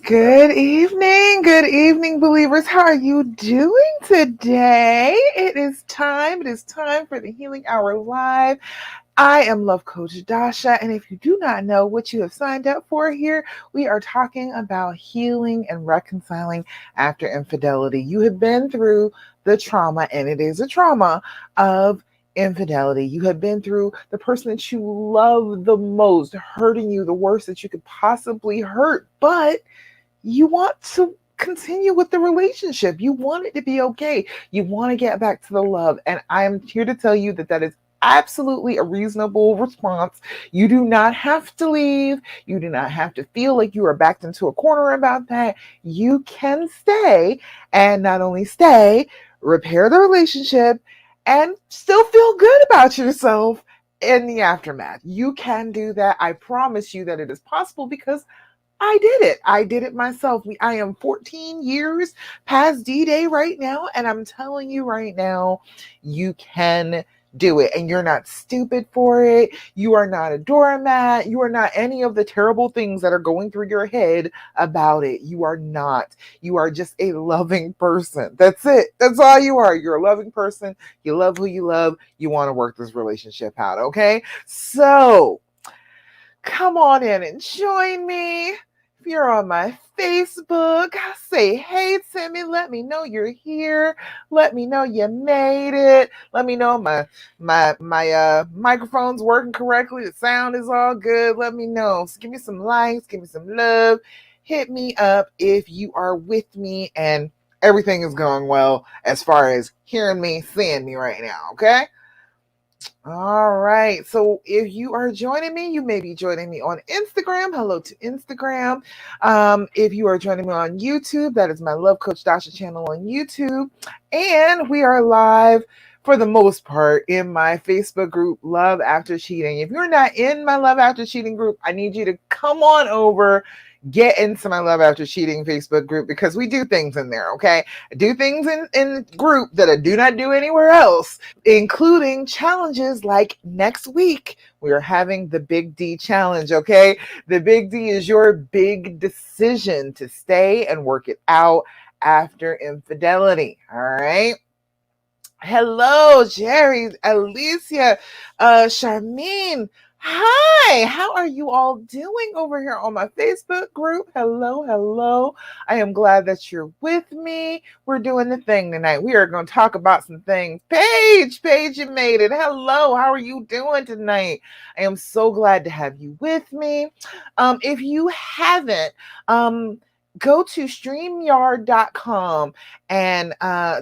Good evening, believers. How are you doing today? It is time for the Healing Hour Live. I am Love Coach Dasha, and if you do not know what you have signed up for here, we are talking about healing and reconciling after infidelity. You have been through the trauma, and it is a trauma of infidelity. You have been through the person that you love the most hurting you the worst that you could possibly hurt, but you want to continue with the relationship. You want it to be okay. You want to get back to the love. And I'm here to tell you that that is absolutely a reasonable response. You do not have to leave. You do not have to feel like you are backed into a corner about that. You can stay and not only stay, repair the relationship and still feel good about yourself in the aftermath. You can do that. I promise you that it is possible because I did it. I did it myself. I am 14 years past D-Day right now, and I'm telling you right now, you can do it. And you're not stupid for it. You are not a doormat. You are not any of the terrible things that are going through your head about it. You are not. You are just a loving person. That's it. That's all you are. You're a loving person. You love who you love. You want to work this relationship out, okay? So, come on in and join me. If you're on my Facebook, say hey to me. Let me know you're here. Let me know you made it. Let me know my microphone's working correctly. The sound is all good. Let me know. So give me some likes. Give me some love. Hit me up if you are with me and everything is going well as far as hearing me, seeing me right now. Okay. All right. So if you are joining me, you may be joining me on Instagram. Hello to Instagram. If you are joining me on YouTube, that is my Love Coach Dasha channel on YouTube. And we are live for the most part in my Facebook group, Love After Cheating. If you're not in my Love After Cheating group, I need you to come on over. Get into my Love After Cheating Facebook group because we do things in there, okay? I do things in group that I do not do anywhere else, including challenges like next week. We are having the Big D challenge, okay? The Big D is your big decision to stay and work it out after infidelity, all right? Hello, Jerry, Alicia, Charmine. Hi, how are you all doing over here on my Facebook group? Hello, hello. I am glad that you're with me. We're doing the thing tonight. We are going to talk about some things. Paige, you made it. Hello, how are you doing tonight? I am so glad to have you with me. If you haven't, go to StreamYard.com and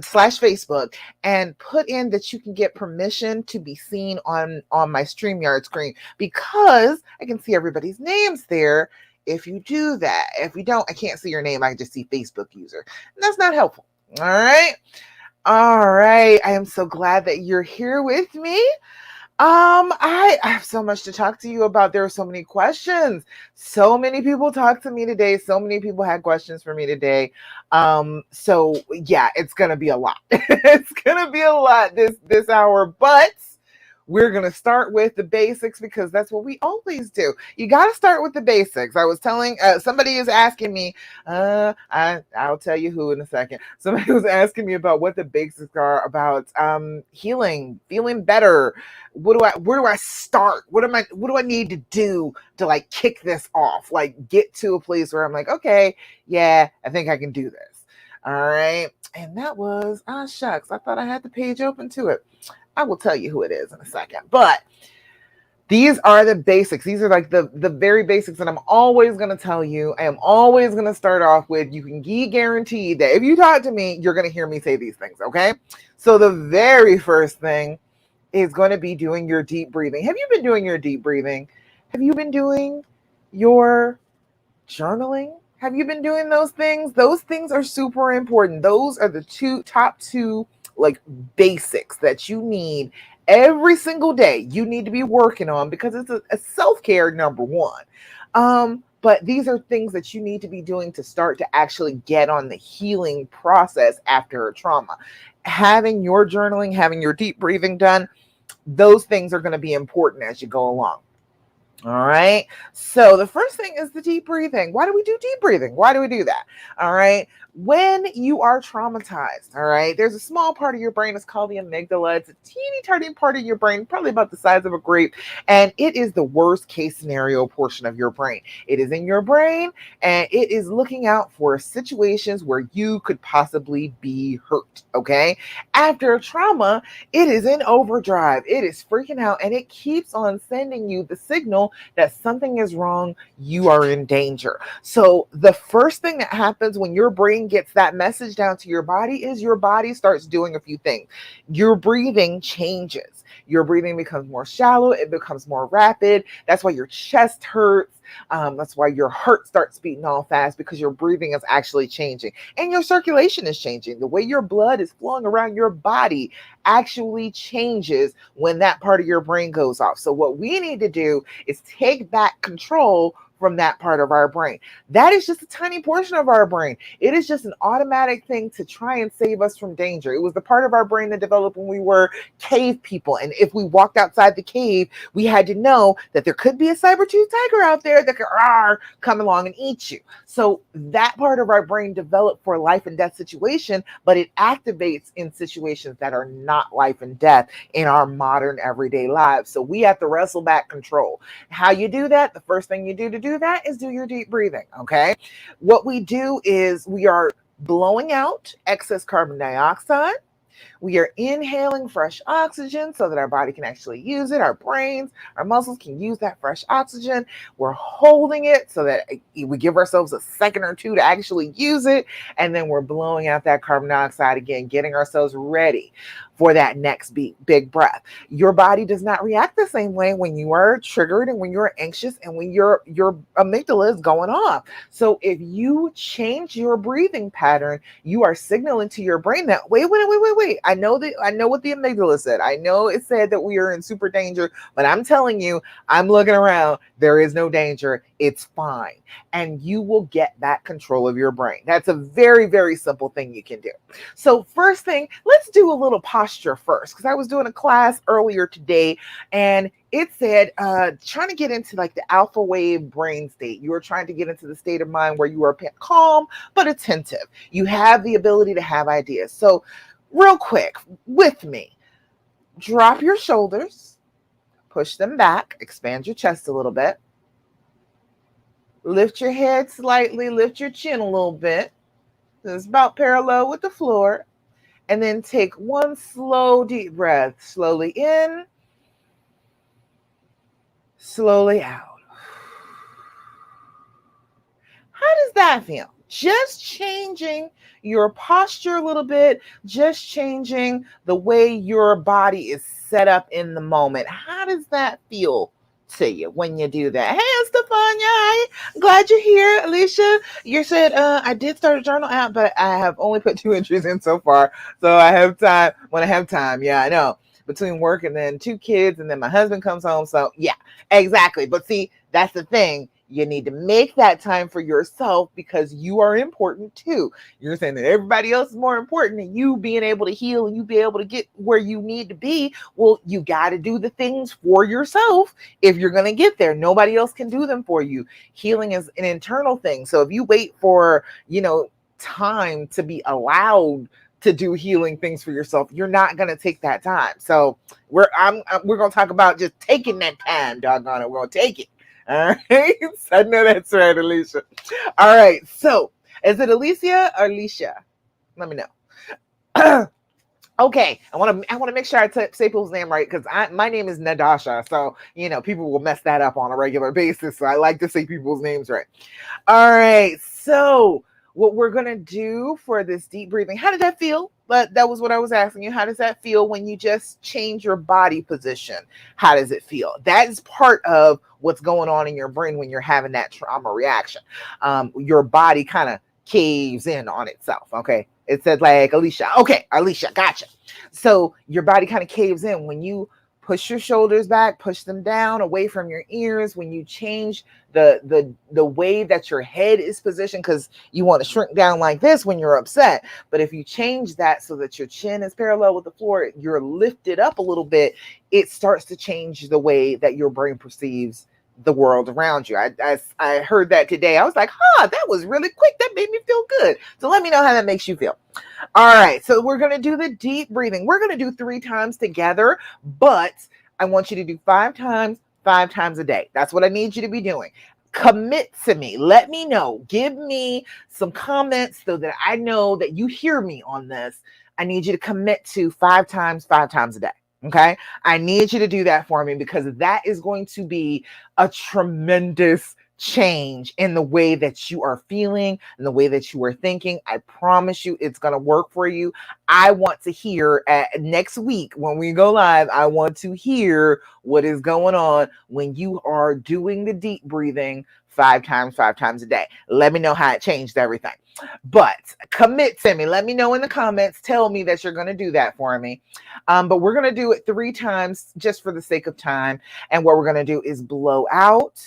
slash Facebook and put in that you can get permission to be seen on my StreamYard screen because I can see everybody's names there. If you do that, if you don't, I can't see your name. I can just see Facebook user. And that's not helpful. All right. All right. I am so glad that you're here with me. I have so much to talk to you about. There are so many questions. So many people talked to me today. So many people had questions for me today. So yeah, it's gonna be a lot. It's gonna be a lot this hour, but we're going to start with the basics because that's what we always do. You got to start with the basics. I was telling somebody is asking me, I'll tell you who in a second. Somebody was asking me about what the basics are about healing, feeling better. Where do I start? What do I need to do to like kick this off? Like get to a place where I'm like, okay, yeah, I think I can do this. All right. And that was, shucks, I thought I had the page open to it. I will tell you who it is in a second. But these are the basics. These are like the very basics that I'm always going to tell you. I am always going to start off with. You can be guaranteed that if you talk to me, you're going to hear me say these things, okay? So the very first thing is going to be doing your deep breathing. Have you been doing your deep breathing? Have you been doing your journaling? Have you been doing those things? Those things are super important. Those are the top two like basics that you need every single day. You need to be working on because it's a self-care number one. But these are things that you need to be doing to start to actually get on the healing process after a trauma. Having your journaling, having your deep breathing done, those things are going to be important as you go along. All right. So the first thing is the deep breathing. Why do we do deep breathing? Why do we do that? All right. When you are traumatized, all right, there's a small part of your brain. It's called the amygdala. It's a teeny tiny part of your brain, probably about the size of a grape. And it is the worst case scenario portion of your brain. It is in your brain and it is looking out for situations where you could possibly be hurt. Okay. After trauma, it is in overdrive. It is freaking out and it keeps on sending you the signal that something is wrong, you are in danger. So the first thing that happens when your brain gets that message down to your body is your body starts doing a few things. Your breathing changes. Your breathing becomes more shallow, it becomes more rapid. That's why your chest hurts. That's why your heart starts beating all fast because your breathing is actually changing and your circulation is changing. The way your blood is flowing around your body actually changes when that part of your brain goes off. So, what we need to do is take back control from that part of our brain. That is just a tiny portion of our brain. It is just an automatic thing to try and save us from danger. It was the part of our brain that developed when we were cave people. And if we walked outside the cave, we had to know that there could be a saber-toothed tiger out there that could come along and eat you. So that part of our brain developed for life and death situation, but it activates in situations that are not life and death in our modern everyday lives. So we have to wrestle back control. How you do that? The first thing you do to do that is do your deep breathing. Okay. What we do is we are blowing out excess carbon dioxide. We are inhaling fresh oxygen so that our body can actually use it. Our brains, our muscles can use that fresh oxygen. We're holding it so that we give ourselves a second or two to actually use it. And then we're blowing out that carbon dioxide again, getting ourselves ready for that next big breath. Your body does not react the same way when you are triggered and when you're anxious and when your amygdala is going off. So if you change your breathing pattern, you are signaling to your brain that wait. I know what the amygdala said. I know it said that we are in super danger, but I'm telling you, I'm looking around. There is no danger. It's fine. And you will get back control of your brain. That's a very, very simple thing you can do. So first thing, let's do a little posture first, because I was doing a class earlier today and it said trying to get into like the alpha wave brain state. You are trying to get into the state of mind where you are calm but attentive. You have the ability to have ideas. So real quick with me, drop your shoulders, push them back, expand your chest a little bit, lift your head slightly, lift your chin a little bit. It's about parallel with the floor. And then take one slow, deep breath. Slowly in, slowly out. How does that feel? Just changing your posture a little bit, just changing the way your body is set up in the moment. How does that feel to you when you do that? Hey, Stefania, hi. Glad you're here. Alicia, you said I did start a journal app, but I have only put 2 entries in so far. So I have time when I have time. Yeah, I know. Between work and then 2 kids, and then my husband comes home. So yeah, exactly. But see, that's the thing. You need to make that time for yourself because you are important too. You're saying that everybody else is more important than you being able to heal and you be able to get where you need to be. Well, you got to do the things for yourself if you're going to get there. Nobody else can do them for you. Healing is an internal thing. So if you wait for, time to be allowed to do healing things for yourself, you're not going to take that time. So we're going to talk about just taking that time, doggone it. We're going to take it. All right. I know that's right, Alicia. All right. So is it Alicia or Alicia? Let me know. Okay. I want to make sure I say people's name right because my name is Nadasha. So, people will mess that up on a regular basis. So I like to say people's names right. All right. So what we're going to do for this deep breathing, how did that feel? But that was what I was asking you. How does that feel when you just change your body position? How does it feel? That is part of what's going on in your brain when you're having that trauma reaction. Your body kind of caves in on itself. Okay. It said like Alicia. Okay, Alicia, gotcha. So your body kind of caves in when you push your shoulders back, push them down away from your ears, when you change the way that your head is positioned, because you want to shrink down like this when you're upset. But if you change that so that your chin is parallel with the floor, you're lifted up a little bit, it starts to change the way that your brain perceives the world around you. I heard that today. I was like, that was really quick. That made me feel good. So let me know how that makes you feel. All right, so we're going to do the deep breathing. We're going to do 3 times together, but I want you to do 5 times a day. That's what I need you to be doing. Commit to me. Let me know. Give me some comments so that I know that you hear me on this. I need you to commit to 5 times a day. Okay. I need you to do that for me because that is going to be a tremendous change in the way that you are feeling and the way that you are thinking. I promise you it's going to work for you. I want to hear next week when we go live, I want to hear what is going on when you are doing the deep breathing 5 times a day. Let me know how it changed everything. But commit to me. Let me know in the comments. Tell me that you're going to do that for me. But we're going to do it 3 times just for the sake of time. And what we're going to do is blow out.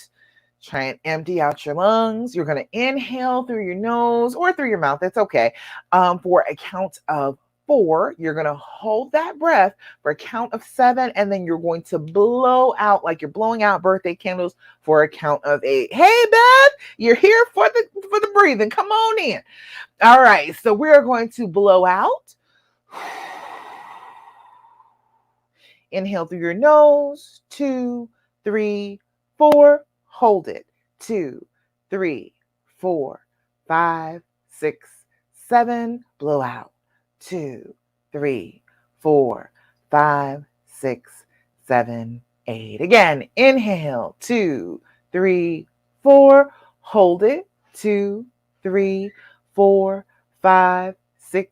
Try and empty out your lungs. You're going to inhale through your nose or through your mouth. That's okay. For a count of 4, you're going to hold that breath for a count of 7, and then you're going to blow out like you're blowing out birthday candles for a count of 8. Hey, Beth, you're here for the breathing. Come on in. All right, so we're going to blow out. Inhale through your nose. 2, 3, 4. Hold it. 2, 3, 4, 5, 6, 7. Blow out. 2, 3, 4, 5, 6, 7, 8. Again, inhale. 2, 3, 4. Hold it. 2, 3, 4, 5, 6,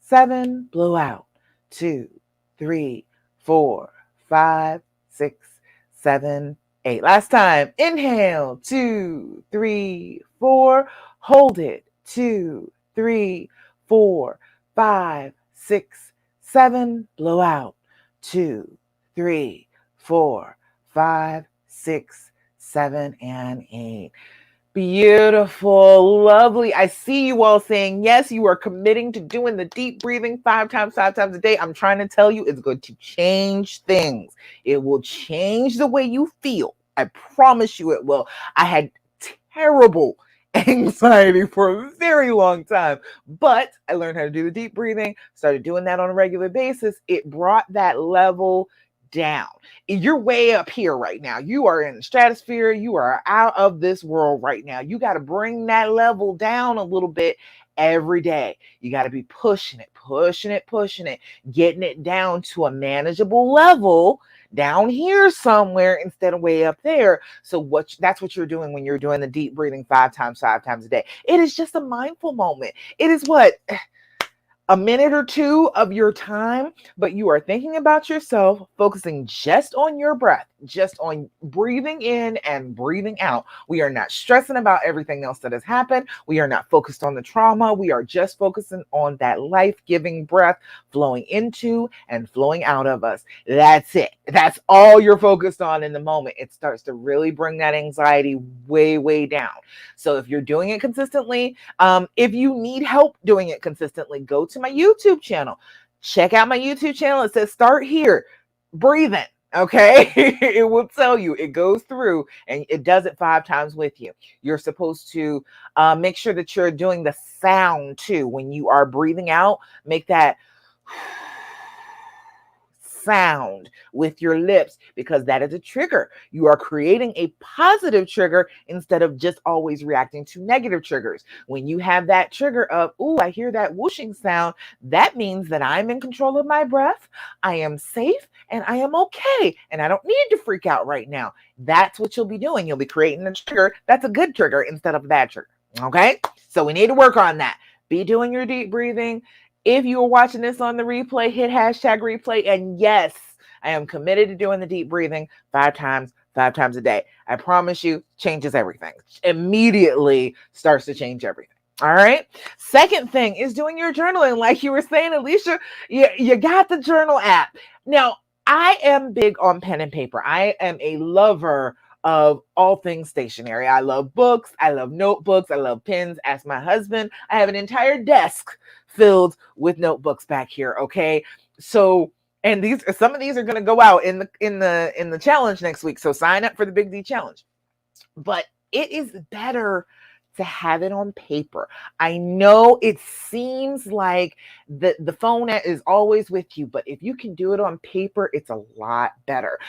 7. Blow out. 2, 3, 4, 5, 6, 7, 8. Last time. Inhale. 2, 3, 4. Hold it. 2, 3, 4, 5, 6, 7. Blow out. 2, 3, 4, 5, 6, 7, and 8. Beautiful, lovely. I see you all saying yes, you are committing to doing the deep breathing 5 times a day. I'm trying to tell you it's going to change things. It will change the way you feel. I promise you it will. I had terrible anxiety for a very long time, but I learned how to do the deep breathing, started doing that on a regular basis. It brought that level down. You're way up here right now. You are in the stratosphere. You are out of this world right now. You got to bring that level down a little bit every day. You got to be pushing it, getting it down to a manageable level down here somewhere instead of way up there. So that's what you're doing when you're doing the deep breathing 5 times a day. It is just a mindful moment. It is what? A minute or 2 of your time, but you are thinking about yourself, focusing just on your breath, just on breathing in and breathing out. We are not stressing about everything else that has happened. We are not focused on the trauma. We are just focusing on that life-giving breath flowing into and flowing out of us. That's it. That's all you're focused on in the moment. It starts to really bring that anxiety way, way down. So if you're doing it consistently, if you need help doing it consistently, go to my YouTube channel. Check out my YouTube channel. It says start here, breathing. Okay. It will tell you, it goes through and it does it 5 times with you. You're supposed to make sure that you're doing the sound too. When you are breathing out, make that sound with your lips because that is a trigger. You are creating a positive trigger instead of just always reacting to negative triggers. When you have that trigger of, ooh, I hear that whooshing sound, that means that I'm in control of my breath, I am safe, and I am okay, and I don't need to freak out right now. That's what you'll be doing. You'll be creating a trigger that's a good trigger instead of a bad trigger. Okay? So we need to work on that. Be doing your deep breathing. If you are watching this on the replay, hit hashtag replay. And yes, I am committed to doing the deep breathing 5 times a day. I promise you, changes everything. Immediately starts to change everything. All right. Second thing is doing your journaling. Like you were saying, Alicia, you got the journal app. Now, I am big on pen and paper. I am a lover of all things stationery. I love books. I love notebooks. I love pens. Ask my husband. I have an entire desk filled with notebooks back here. Okay. So, and some of these are going to go out in the challenge next week. So sign up for the Big D challenge. but it is better to have it on paper. I know it seems like the phone is always with you, but if you can do it on paper, it's a lot better.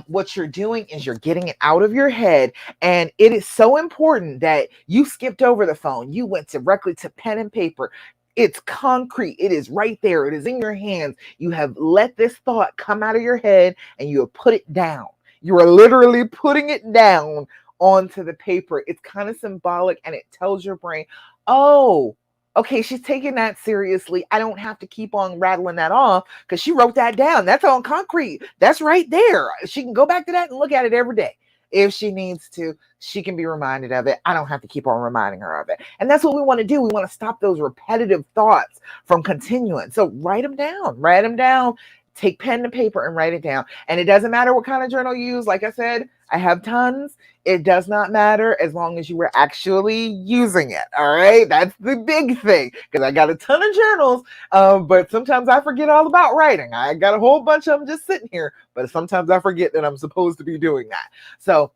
What you're doing is you're getting it out of your head, and it is so important that you skipped over the phone. You went directly to pen and paper. It's concrete. It is right there. It is in your hands. You have let this thought come out of your head and you have put it down. You are literally putting it down onto the paper. It's kind of symbolic, and it tells your brain, oh, okay, she's taking that seriously. I don't have to keep on rattling that off because she wrote that down. That's on concrete. That's right there. She can go back to that and look at it every day. If she needs to, she can be reminded of it. I don't have to keep on reminding her of it. And that's what we want to do. We want to stop those repetitive thoughts from continuing. So write them down. Write them down. Take pen and paper and write it down. And it doesn't matter what kind of journal you use. Like I said, I have tons. It does not matter as long as you were actually using it. All right. That's the big thing, because I got a ton of journals, but sometimes I forget all about writing. I got a whole bunch of them just sitting here, but sometimes I forget that I'm supposed to be doing that. So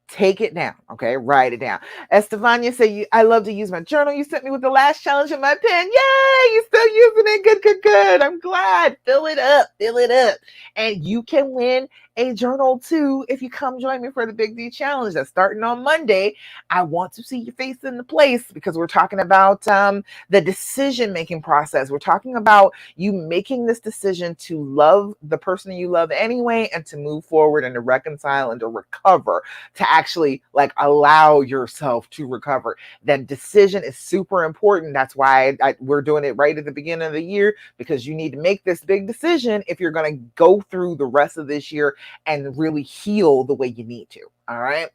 take it down, okay? Write it down. Estefania said, I love to use my journal you sent me with the last challenge in my pen. Yay! You're still using it. Good, good, good. I'm glad. Fill it up. Fill it up. And you can win a journal too if you come join me for the Big D Challenge that's starting on Monday. I want to see your face in the place, because we're talking about the decision-making process. We're talking about you making this decision to love the person you love anyway, and to move forward and to reconcile and to recover, to actually like allow yourself to recover. That decision is super important. That's why we're doing it right at the beginning of the year, because you need to make this big decision if you're going to go through the rest of this year and really heal the way you need to. All right.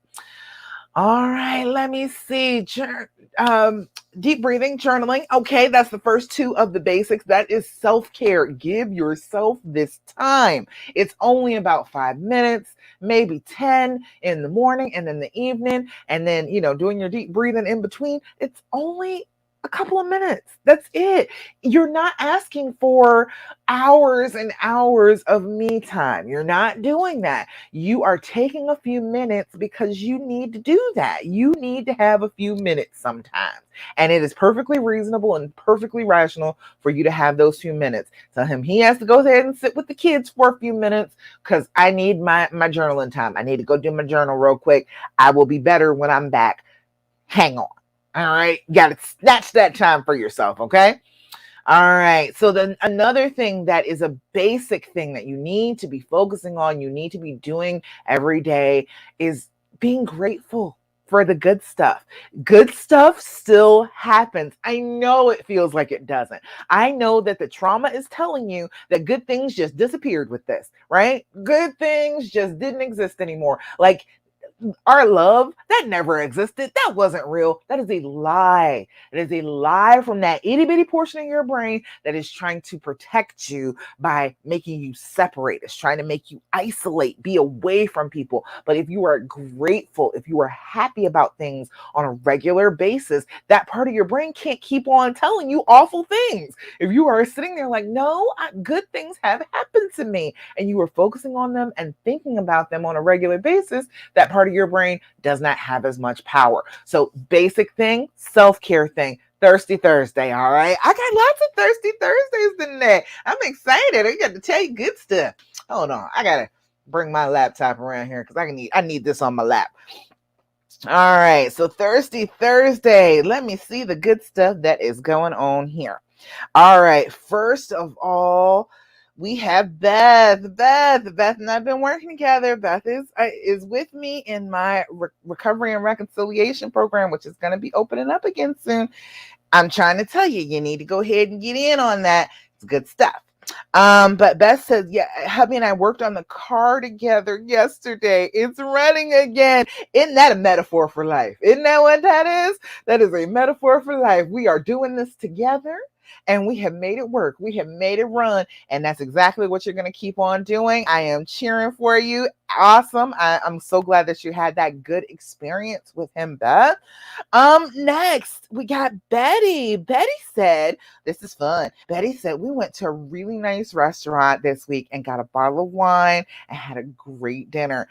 All right, let me see. Deep breathing, journaling. Okay, that's the first two of the basics. That is self-care. Give yourself this time. It's only about 5 minutes, maybe 10 in the morning and in the evening. And then, doing your deep breathing in between. It's only a couple of minutes. That's it. You're not asking for hours and hours of me time. You're not doing that. You are taking a few minutes because you need to do that. You need to have a few minutes sometimes. And it is perfectly reasonable and perfectly rational for you to have those few minutes. Tell him he has to go ahead and sit with the kids for a few minutes, because I need my journaling time. I need to go do my journal real quick. I will be better when I'm back. Hang on. All right. You got to snatch that time for yourself. Okay. All right. So then another thing that is a basic thing that you need to be focusing on, you need to be doing every day, is being grateful for the good stuff. Good stuff still happens. I know it feels like it doesn't. I know that the trauma is telling you that good things just disappeared with this, right? Good things just didn't exist anymore. Like, our love, that never existed. That wasn't real. That is a lie. It is a lie from that itty bitty portion of your brain that is trying to protect you by making you separate. It's trying to make you isolate, be away from people. But if you are grateful, if you are happy about things on a regular basis, that part of your brain can't keep on telling you awful things. If you are sitting there like, no, good things have happened to me, and you are focusing on them and thinking about them on a regular basis, that part of your brain does not have as much power. So basic thing, self-care thing, Thirsty Thursday. All right. I got lots of Thirsty Thursdays today. I'm excited. I got to tell you good stuff. Hold on. I got to bring my laptop around here because I need this on my lap. All right. So Thirsty Thursday. Let me see the good stuff that is going on here. All right. First of all, we have Beth and I've been working together. Beth is with me in my recovery and reconciliation program, which is going to be opening up again soon. I'm trying to tell you, you need to go ahead and get in on that. It's good stuff. But Beth says, yeah, hubby and I worked on the car together yesterday. It's running again. Isn't that a metaphor for life? Isn't that what that is? That is a metaphor for life. We are doing this together. And we have made it work. We have made it run. And that's exactly what you're going to keep on doing. I am cheering for you. awesome. I'm so glad that you had that good experience with him, Beth. Next we got Betty. Betty said, this is fun. Betty said, we went to a really nice restaurant this week and got a bottle of wine and had a great dinner.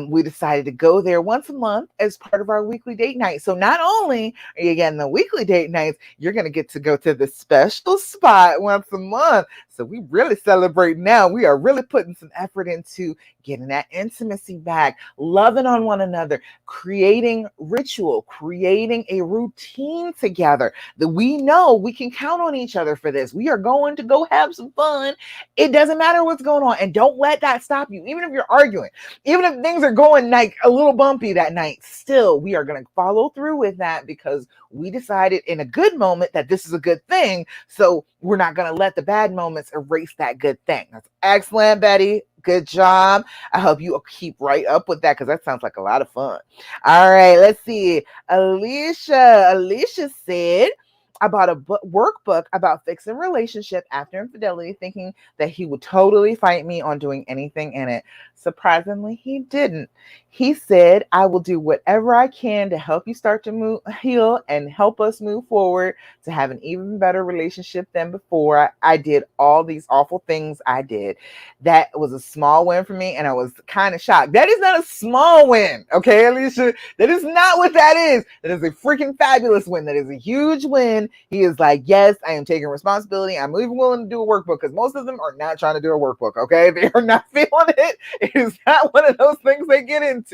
We decided to go there once a month as part of our weekly date night. So not only are you getting the weekly date nights, you're going to get to go to the special spot once a month. So we really celebrate now. We are really putting some effort into getting that intimacy back, loving on one another, creating ritual, creating a routine together that we know we can count on each other for this. We are going to go have some fun. It doesn't matter what's going on. And don't let that stop you. Even if you're arguing, even if things are going like a little bumpy that night, still, we are going to follow through with that because we decided in a good moment that this is a good thing. So we're not going to let the bad moments erase that good thing. That's excellent, Betty. Good job. I hope you keep right up with that because that sounds like a lot of fun. All right, let's see. Alicia said, I bought a workbook about fixing relationship after infidelity, thinking that he would totally fight me on doing anything in it. Surprisingly, he didn't. He said, I will do whatever I can to help you start to heal and help us move forward to have an even better relationship than before. I did all these awful things I did. That was a small win for me, and I was kind of shocked. That is not a small win, okay, Alicia? That is not what that is. That is a freaking fabulous win. That is a huge win. He is like, yes, I am taking responsibility. I'm even willing to do a workbook because most of them are not trying to do a workbook, okay? They are not feeling it. It is not one of those things they get into.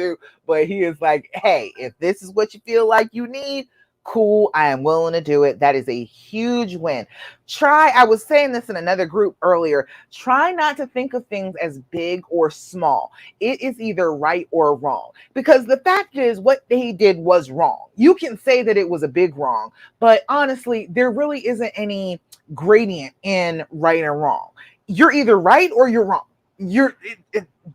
But he is like, hey, if this is what you feel like you need, cool, I am willing to do it. That is a huge win. I was saying this in another group earlier, try not to think of things as big or small. It is either right or wrong. Because the fact is, what he did was wrong. You can say that it was a big wrong, but honestly, there really isn't any gradient in right and wrong. You're either right or you're wrong.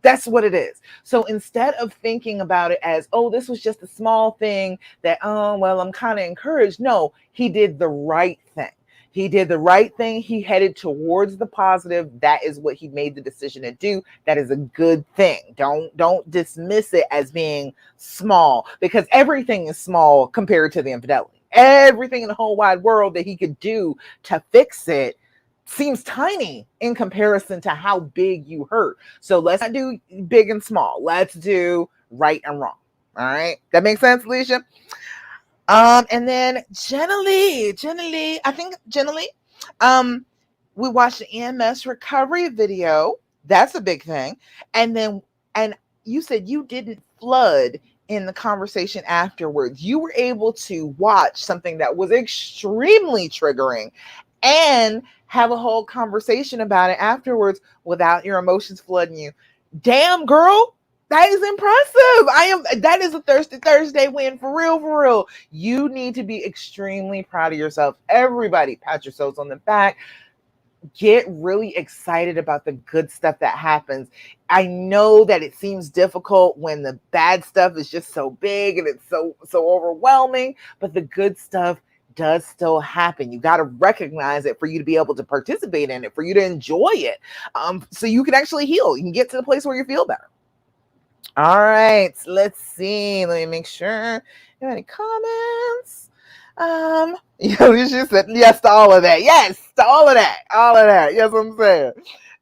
That's what it is. So instead of thinking about it as, oh, this was just a small thing that, oh, well, I'm kind of encouraged. No, he did the right thing. He did the right thing. He headed towards the positive. That is what he made the decision to do. That is a good thing. Don't dismiss it as being small, because everything is small compared to the infidelity. Everything in the whole wide world that he could do to fix it seems tiny in comparison to how big you hurt. So let's not do big and small. Let's do right and wrong. All right. That makes sense, Alicia? And then Jenna Lee, we watched the EMS recovery video. That's a big thing. And you said you didn't flood in the conversation afterwards. You were able to watch something that was extremely triggering and have a whole conversation about it afterwards without your emotions flooding you. Damn, girl. That is impressive. That is a Thirsty Thursday win for real, for real. You need to be extremely proud of yourself. Everybody, pat yourselves on the back. Get really excited about the good stuff that happens. I know that it seems difficult when the bad stuff is just so big and it's so overwhelming, but the good stuff does still happen. You got to recognize it for you to be able to participate in it, for you to enjoy it, so you can actually heal. You can get to the place where you feel better. All right, let's see. Let me make sure. You have any comments? You just said yes to all of that. Yes to all of that. All of that. Yes, I'm saying.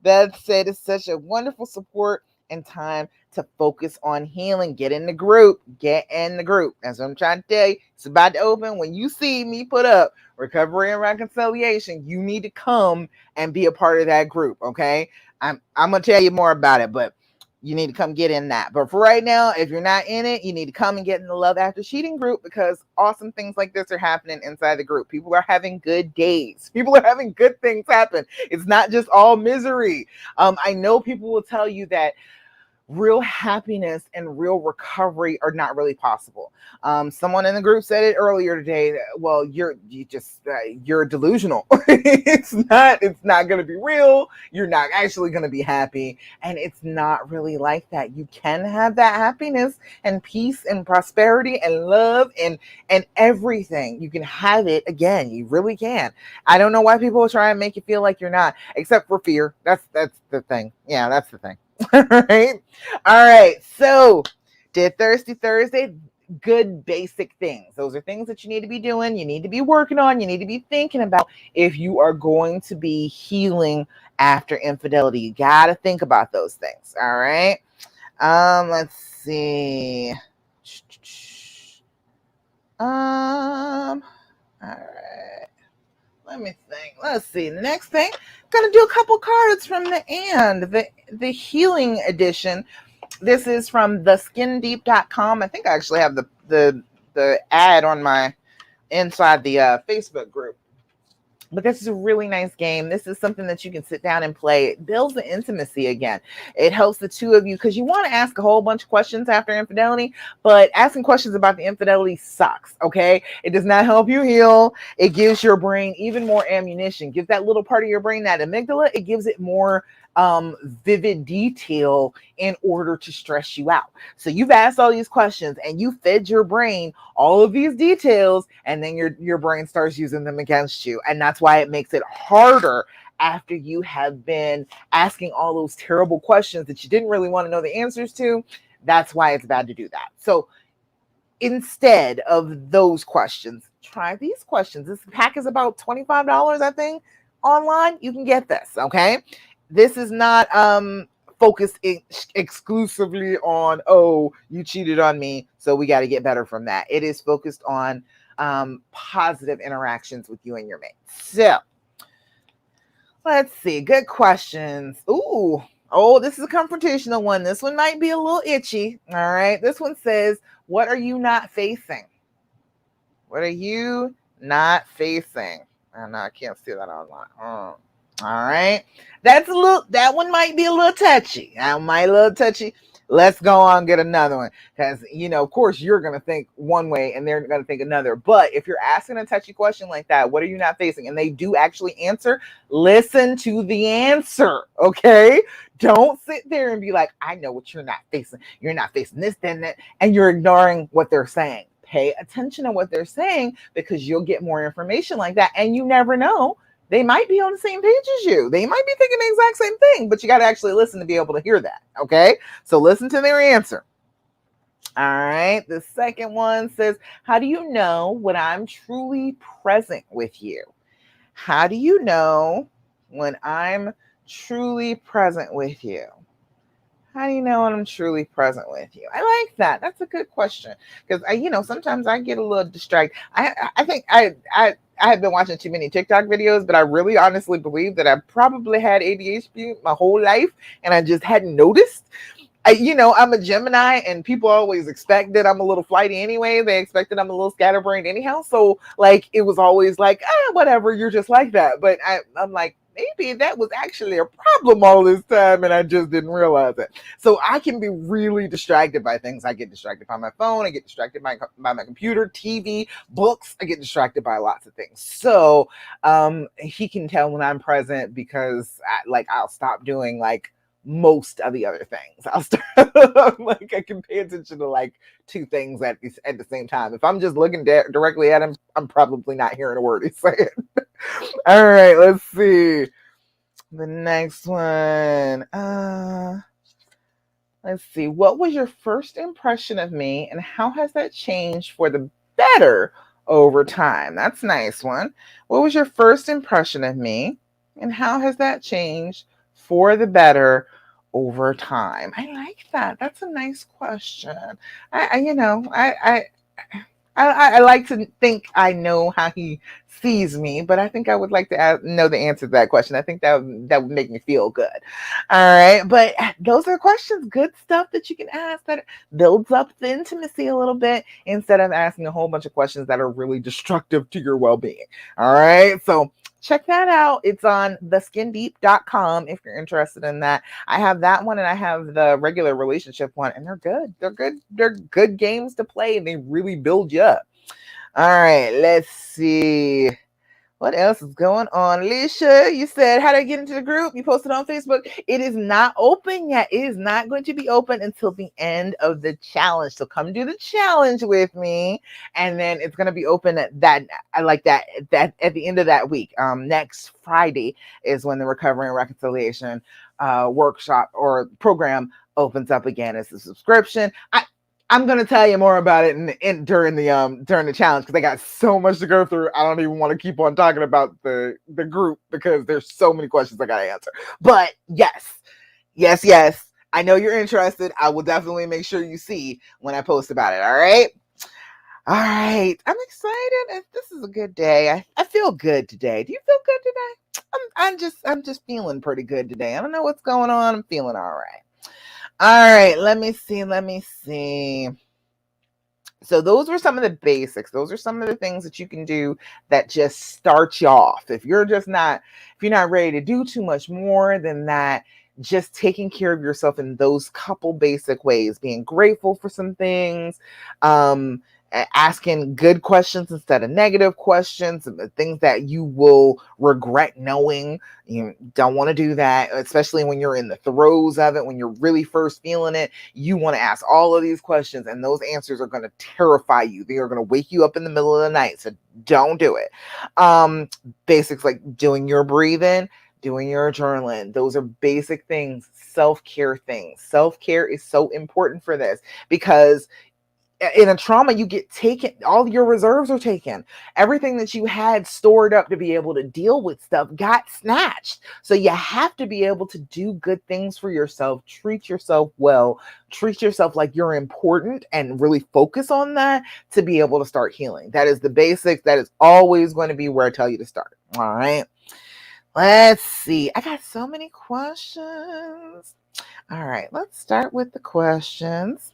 That said, it's such a wonderful support and time to focus on healing. Get in the group. Get in the group. That's what I'm trying to tell you. It's about to open. When you see me put up Recovery and Reconciliation, you need to come and be a part of that group. Okay. I'm gonna tell you more about it, but you need to come get in that. But for right now, if you're not in it, you need to come and get in the Love After Cheating group, because awesome things like this are happening inside the group. People are having good days. People are having good things happen. It's not just all misery. I know people will tell you that real happiness and real recovery are not really possible. Someone in the group said it earlier today. Well, you're delusional. It's not going to be real. You're not actually going to be happy, and it's not really like that. You can have that happiness and peace and prosperity and love and everything. You can have it again. You really can. I don't know why people try and make you feel like you're not, except for fear. That's the thing. Yeah, that's the thing. All right. All right. So, did Thirsty Thursday, good basic things. Those are things that you need to be doing, you need to be working on, you need to be thinking about if you are going to be healing after infidelity. You got to think about those things. All right. Let's see. All right. Let me think. Let's see. The next thing, I'm gonna do a couple cards from the end. The healing edition. This is from theskindeep.com. I think I actually have the ad on my inside the Facebook group. But this is a really nice game. This is something that you can sit down and play. It builds the intimacy again. It helps the two of you because you want to ask a whole bunch of questions after infidelity, but asking questions about the infidelity sucks, okay? It does not help you heal. It gives your brain even more ammunition. Gives that little part of your brain, that amygdala, it gives it more vivid detail in order to stress you out. So you've asked all these questions and you fed your brain all of these details, and then your brain starts using them against you. And that's why it makes it harder after you have been asking all those terrible questions that you didn't really want to know the answers to. That's why it's bad to do that. So instead of those questions, try these questions. This pack is about $25, I think, online. You can get this, okay? This is not focused exclusively on, oh, you cheated on me, so we got to get better from that. It is focused on positive interactions with you and your mate. So let's see. Good questions. Ooh. Oh, this is a confrontational one. This one might be a little itchy. All right. This one says, what are you not facing? What are you not facing? Oh, no, I can't see that online. Oh. All right. That one might be a little touchy. That might be a little touchy. Let's go on and get another one. Because, of course, you're going to think one way and they're going to think another. But if you're asking a touchy question like that, what are you not facing? And they do actually answer, listen to the answer. Okay. Don't sit there and be like, I know what you're not facing. You're not facing this, then that. And you're ignoring what they're saying. Pay attention to what they're saying because you'll get more information like that. And you never know. They might be on the same page as you. They might be thinking the exact same thing, but you got to actually listen to be able to hear that. Okay. So listen to their answer. All right. The second one says, how do you know when I'm truly present with you? How do you know when I'm truly present with you? How do you know when I'm truly present with you? I like that. That's a good question because sometimes I get a little distracted. I think I have been watching too many TikTok videos, but I really honestly believe that I probably had ADHD my whole life and I just hadn't noticed. I'm a Gemini and people always expect that I'm a little flighty anyway. They expect that I'm a little scatterbrained anyhow. So it was always like, whatever, you're just like that. But I'm like, maybe that was actually a problem all this time and I just didn't realize it. So I can be really distracted by things. I get distracted by my phone. I get distracted by my computer, TV, books. I get distracted by lots of things. So he can tell when I'm present because I'll stop doing most of the other things. I'll start I can pay attention to two things at the same time. If I'm just looking directly at him, I'm probably not hearing a word he's saying. All right, let's see. The next one. Let's see. What was your first impression of me and how has that changed for the better over time? That's a nice one. What was your first impression of me and how has that changed for the better over time? I like that. That's a nice question. I like to think I know how he sees me, but I think I would like to know the answer to that question. I think that would make me feel good. All right. But those are questions, good stuff that you can ask that builds up the intimacy a little bit instead of asking a whole bunch of questions that are really destructive to your well-being. All right. So check that out. It's on theskindeep.com if you're interested in that. I have that one and I have the regular relationship one, and they're good. They're good. They're good games to play and they really build you up. All right, let's see. What else is going on? Alicia, you said, how do I get into the group? You posted on Facebook. It is not open yet. It is not going to be open until the end of the challenge. So come do the challenge with me. And then it's going to be open at that, at the end of that week. Next Friday is when the Recovery and Reconciliation workshop or program opens up again. It's a subscription. I'm gonna tell you more about it during the challenge, because I got so much to go through. I don't even want to keep on talking about the group because there's so many questions I gotta answer. But yes, I know you're interested. I will definitely make sure you see when I post about it. All right. I'm excited. This is a good day. I feel good today. Do you feel good today? I'm just feeling pretty good today. I don't know what's going on. I'm feeling all right. All right, let me see. So those were some of the basics. Those are some of the things that you can do that just start you off. If you're not ready to do too much more than that, just taking care of yourself in those couple basic ways, being grateful for some things, asking good questions instead of negative questions, things that you will regret knowing. You don't want to do that, especially when you're in the throes of it, when you're really first feeling it. You want to ask all of these questions, and those answers are going to terrify you. They are going to wake you up in the middle of the night. So don't do it. Basics like doing your breathing, doing your journaling. Those are basic things, self-care things. Self-care is so important for this, because in a trauma, you get taken, all your reserves are taken. Everything that you had stored up to be able to deal with stuff got snatched. So you have to be able to do good things for yourself, treat yourself well, treat yourself like you're important, and really focus on that to be able to start healing. That is the basics. That is always going to be where I tell you to start. All right. Let's see. I got so many questions. All right. Let's start with the questions.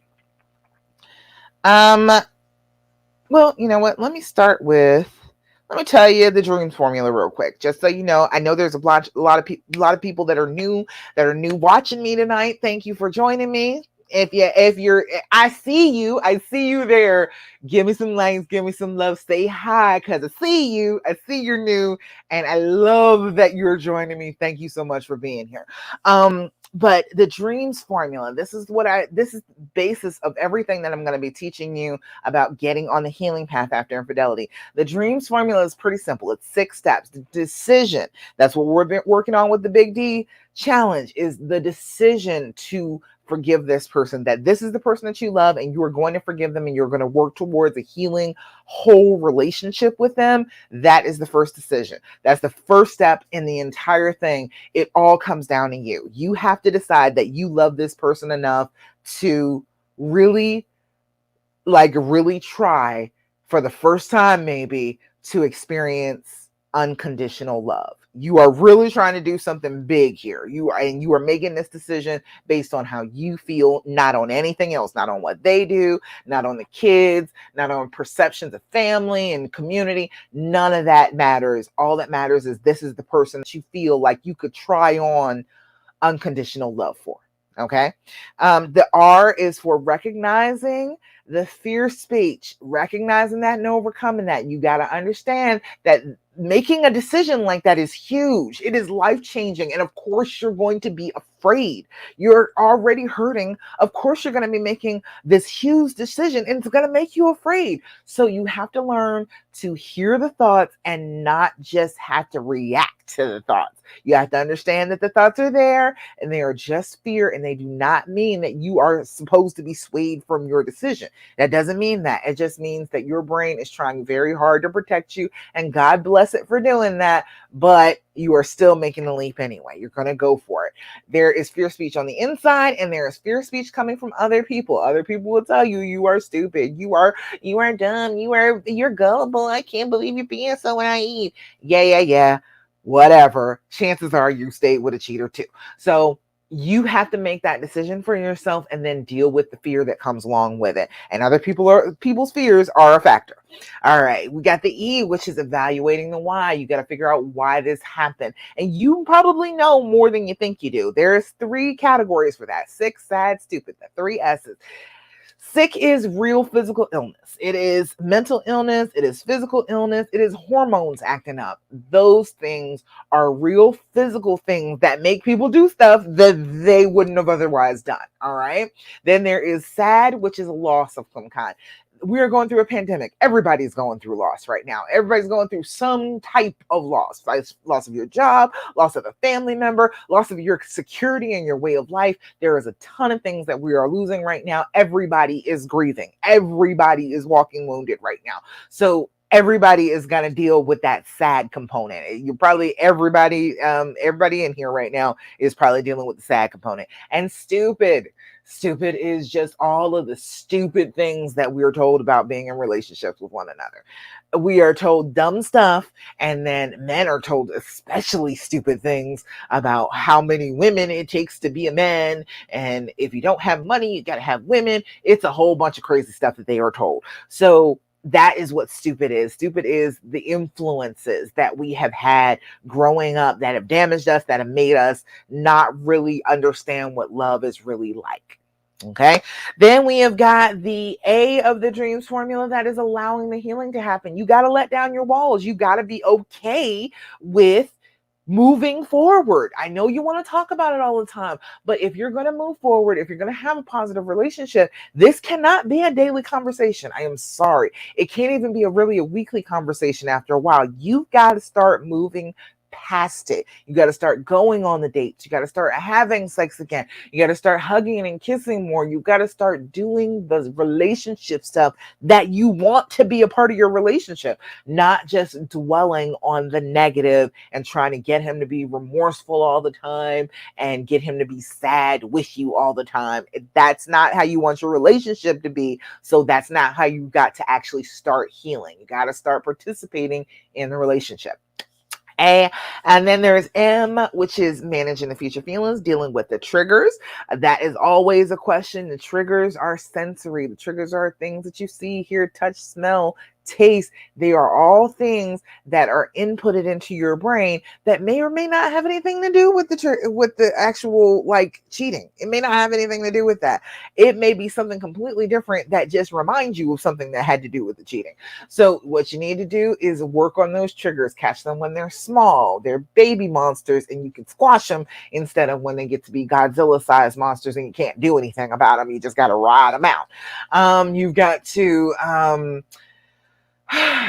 Well, you know what? Let me tell you the dreams formula real quick, just so you know. I know there's a lot of people that are new watching me tonight. Thank you for joining me. If you're, I see you there. Give me some likes, give me some love, say hi, because I see you're new, and I love that you're joining me. Thank you so much for being here. But the dreams formula, this is the basis of everything that I'm going to be teaching you about getting on the healing path after infidelity. The dreams formula is pretty simple. It's 6 steps. The decision, that's what we're working on with the Big D challenge, is the decision to forgive this person, that this is the person that you love, and you are going to forgive them, and you're going to work towards a healing whole relationship with them. That is the first decision. That's the first step in the entire thing. It all comes down to you. You have to decide that you love this person enough to really try for the first time, maybe, to experience unconditional love. You are really trying to do something big here. You are making this decision based on how you feel, not on anything else, not on what they do, not on the kids, not on perceptions of family and community. None of that matters. All that matters is this is the person that you feel like you could try on unconditional love for. Okay. The R is for recognizing the fear speech, recognizing that and overcoming that. You got to understand that making a decision like that is huge. It is life-changing. And of course, you're going to be afraid. You're already hurting. Of course, you're going to be making this huge decision, and it's going to make you afraid. So you have to learn to hear the thoughts and not just have to react to the thoughts. You have to understand that the thoughts are there, and they are just fear, and they do not mean that you are supposed to be swayed from your decision. That doesn't mean that. It just means that your brain is trying very hard to protect you, and God bless it for doing that, but you are still making the leap anyway. You're going to go for it. There is fear speech on the inside, and there is fear speech coming from other people. Other people will tell you, you are stupid, you are dumb, you're gullible, I can't believe you're being so naive. Yeah. Whatever. Chances are you stayed with a cheater too. So you have to make that decision for yourself, and then deal with the fear that comes along with it. And other people's fears are a factor. All right. We got the E, which is evaluating the why. You got to figure out why this happened. And you probably know more than you think you do. There's 3 categories for that: sick, sad, stupid, the 3 S's. Sick is real physical illness. It is mental illness. It is physical illness. It is hormones acting up. Those things are real physical things that make people do stuff that they wouldn't have otherwise done. All right. Then there is sad, which is a loss of some kind. We are going through a pandemic. Everybody's going through loss right now. Everybody's going through some type of loss, like loss of your job, loss of a family member, loss of your security and your way of life. There is a ton of things that we are losing right now. Everybody is grieving. Everybody is walking wounded right now. So everybody is going to deal with that sad component. You probably everybody in here right now is probably dealing with the sad component. And stupid is just all of the stupid things that we are told about being in relationships with one another. We are told dumb stuff, and then men are told especially stupid things about how many women it takes to be a man, and if you don't have money you got to have women. It's a whole bunch of crazy stuff that they are told. So that is what stupid is. Stupid is the influences that we have had growing up that have damaged us, that have made us not really understand what love is really like. Okay. Then we have got the A of the dreams formula, that is allowing the healing to happen. You got to let down your walls. You got to be okay with moving forward. I know you want to talk about it all the time, but if you're going to move forward, if you're going to have a positive relationship, this cannot be a daily conversation. I am sorry. It can't even be a weekly conversation after a while. You've got to start moving past it. You got to start going on the dates. You got to start having sex again. You got to start hugging and kissing more. You got to start doing the relationship stuff that you want to be a part of your relationship, not just dwelling on the negative and trying to get him to be remorseful all the time and get him to be sad with you all the time. That's not how you want your relationship to be. So that's not how you got to actually start healing. You got to start participating in the relationship. And then there's M, which is managing the future feelings, dealing with the triggers. That is always a question. The triggers are sensory. The triggers are things that you see, hear, touch, smell, taste. They are all things that are inputted into your brain that may or may not have anything to do with the actual like cheating. It may not have anything to do with that. It may be something completely different that just reminds you of something that had to do with the cheating. So what you need to do is work on those triggers, catch them when they're small, they're baby monsters, and you can squash them instead of when they get to be Godzilla-sized monsters and you can't do anything about them. You just got to ride them out. You've got to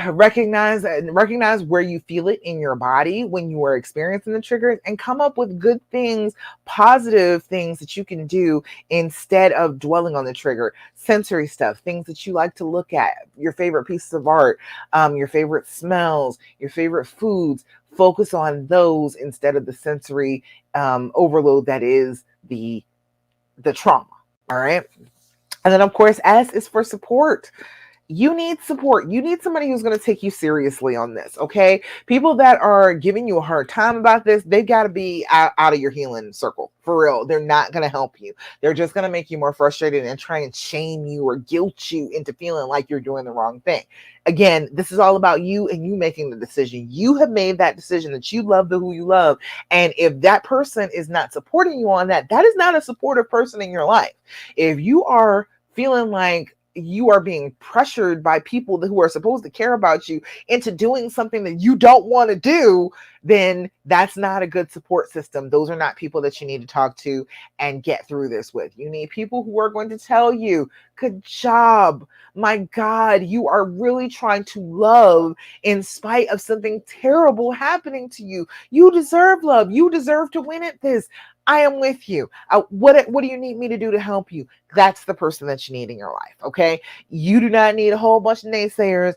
recognize where you feel it in your body when you are experiencing the triggers, and come up with good things, positive things that you can do instead of dwelling on the trigger. Sensory stuff, things that you like to look at, your favorite pieces of art, your favorite smells, your favorite foods. Focus on those instead of the sensory overload that is the trauma. All right. And then of course S is for support. You need support. You need somebody who's going to take you seriously on this, okay? People that are giving you a hard time about this, they've got to be out of your healing circle. For real. They're not going to help you. They're just going to make you more frustrated and try and shame you or guilt you into feeling like you're doing the wrong thing. Again, this is all about you and you making the decision. You have made that decision that you love who you love. And if that person is not supporting you on that, that is not a supportive person in your life. If you are feeling like you are being pressured by people who are supposed to care about you into doing something that you don't want to do, then that's not a good support system. Those are not people that you need to talk to and get through this with. You need people who are going to tell you, good job. My God, you are really trying to love in spite of something terrible happening to you. You deserve love. You deserve to win at this. I am with you. What do you need me to do to help you? That's the person that you need in your life, okay? You do not need a whole bunch of naysayers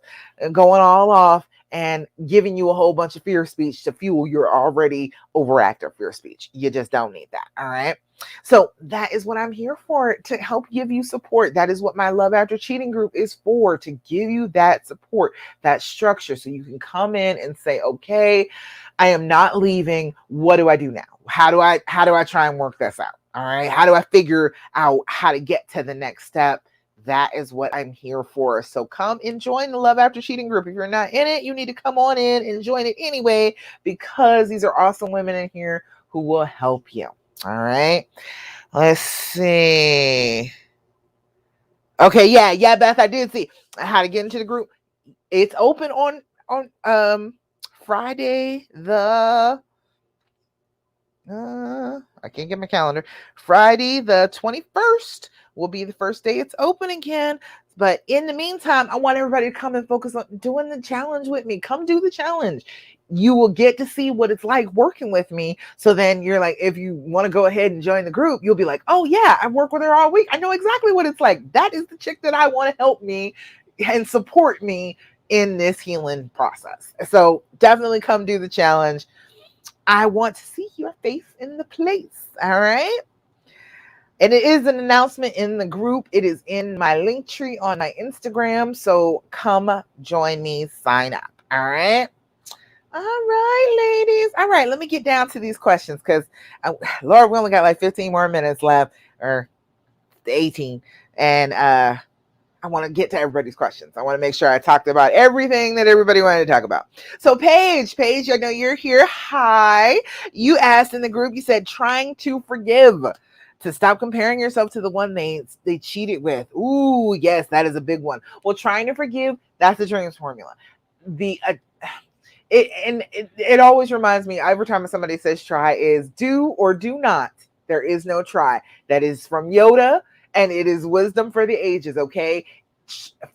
going all off and giving you a whole bunch of fear speech to fuel your already overactive fear speech. You just don't need that, all right? So that is what I'm here for, to help give you support. That is what my Love After Cheating group is for, to give you that support, that structure, so you can come in and say, okay, I am not leaving. What do I do now? How do I try and work this out? All right. How do I figure out how to get to the next step? That is what I'm here for. So come and join the Love After Cheating group. If you're not in it, you need to come on in and join it anyway, because these are awesome women in here who will help you. All right. Let's see. Okay, yeah, Beth, I did see how to get into the group. It's open on Friday the I can't get my calendar. Friday the 21st will be the first day it's open again. But in the meantime, I want everybody to come and focus on doing the challenge with me. Come do the challenge. You will get to see what it's like working with me. So then you're like, if you want to go ahead and join the group, you'll be like, oh yeah, I've worked with her all week. I know exactly what it's like. That is the chick that I want to help me and support me in this healing process. So definitely come do the challenge. I want to see your face in the place. All right. And it is an announcement in the group. It is in my link tree on my Instagram. So come join me, sign up. All right. All right, ladies. All right. Let me get down to these questions because, Lord, we only got like 15 more minutes left, or 18. And I want to get to everybody's questions. I want to make sure I talked about everything that everybody wanted to talk about. So Paige, I know you're here. Hi. You asked in the group, you said trying to forgive, to stop comparing yourself to the one they cheated with. Ooh, yes, that is a big one. Well, trying to forgive, that's the dreams formula. It always reminds me, every time somebody says try, is do or do not. There is no try. That is from Yoda, and it is wisdom for the ages, okay?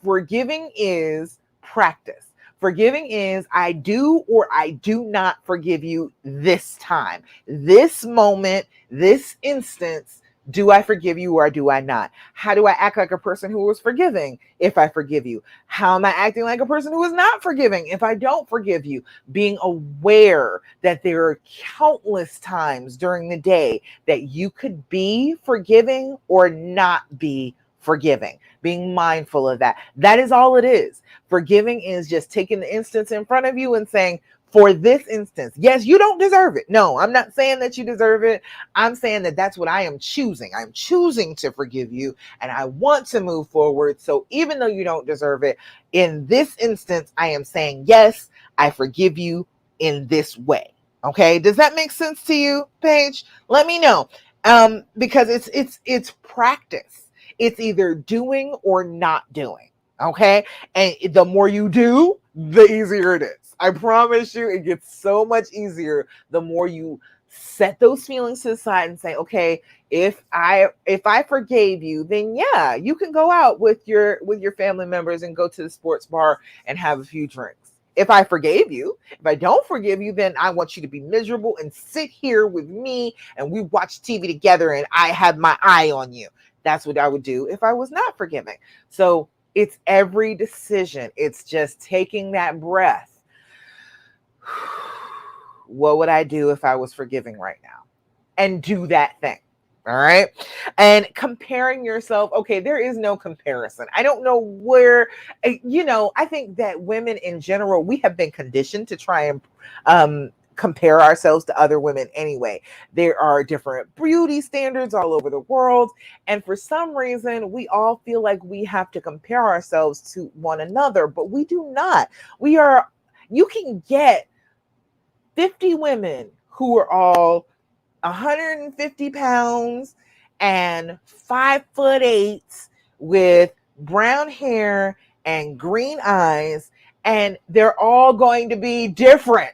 Forgiving is practice. Forgiving is I do or I do not forgive you this time, this moment, this instance. Do I forgive you or do I not? How do I act like a person who was forgiving if I forgive you? How am I acting like a person who is not forgiving if I don't forgive you? Being aware that there are countless times during the day that you could be forgiving or not be forgiving. Being mindful of that. That is all it is. Forgiving is just taking the instance in front of you and saying, for this instance, yes, you don't deserve it. No, I'm not saying that you deserve it. I'm saying that that's what I am choosing. I'm choosing to forgive you and I want to move forward. So even though you don't deserve it, in this instance, I am saying, yes, I forgive you in this way. Okay. Does that make sense to you, Paige? Let me know. Because it's practice. It's either doing or not doing. Okay. And the more you do, the easier it is. I promise you, it gets so much easier the more you set those feelings to the side and say, okay, if I forgave you, then yeah, you can go out with your family members and go to the sports bar and have a few drinks. If I forgave you, if I don't forgive you, then I want you to be miserable and sit here with me and we watch TV together and I have my eye on you. That's what I would do if I was not forgiving. So it's every decision. It's just taking that breath. What would I do if I was forgiving right now? And do that thing. All right. And comparing yourself. Okay. There is no comparison. I don't know where, I think that women in general, we have been conditioned to try and compare ourselves to other women anyway. There are different beauty standards all over the world. And for some reason, we all feel like we have to compare ourselves to one another, but we do not. You can get 50 women who are all 150 pounds and 5'8" with brown hair and green eyes, and they're all going to be different.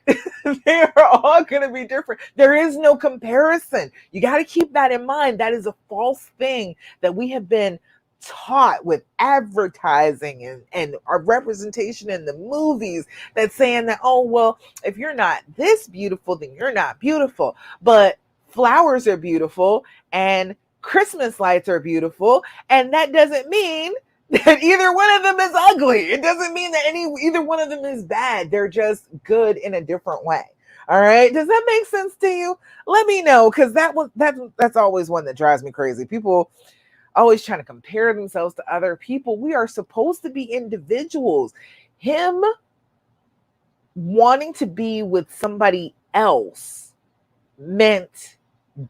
They're all going to be different. There is no comparison. You got to keep that in mind. That is a false thing that we have been taught with advertising and our representation in the movies, that's saying that, oh, well, if you're not this beautiful, then you're not beautiful. But flowers are beautiful and Christmas lights are beautiful. And that doesn't mean that either one of them is ugly. It doesn't mean that either one of them is bad. They're just good in a different way. All right. Does that make sense to you? Let me know, because that's always one that drives me crazy. People always trying to compare themselves to other people. We are supposed to be individuals. Him wanting to be with somebody else meant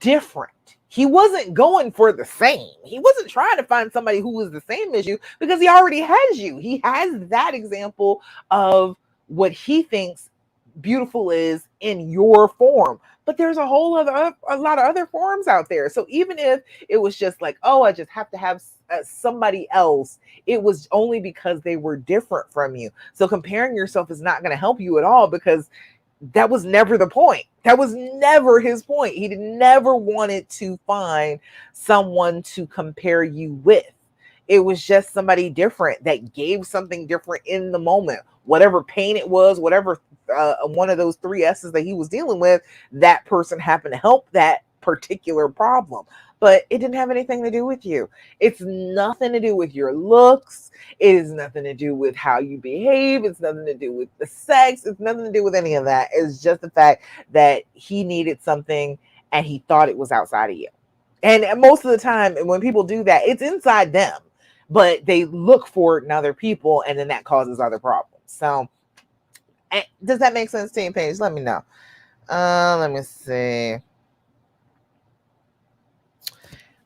different. He wasn't going for the same. He wasn't trying to find somebody who was the same as you, because he already has you. He has that example of what he thinks beautiful is in your form. But there's a lot of other forms out there. So even if it was just like, oh, I just have to have somebody else, it was only because they were different from you. So comparing yourself is not going to help you at all, because that was never the point. That was never his point. He never wanted to find someone to compare you with. It was just somebody different that gave something different in the moment. Whatever pain it was, whatever one of those three S's that he was dealing with, that person happened to help that particular problem. But it didn't have anything to do with you. It's nothing to do with your looks. It is nothing to do with how you behave. It's nothing to do with the sex. It's nothing to do with any of that. It's just the fact that he needed something and he thought it was outside of you. And most of the time, when people do that, it's inside them, but they look for it in other people, and then that causes other problems. So, does that make sense to you, Paige? Let me know. Let me see.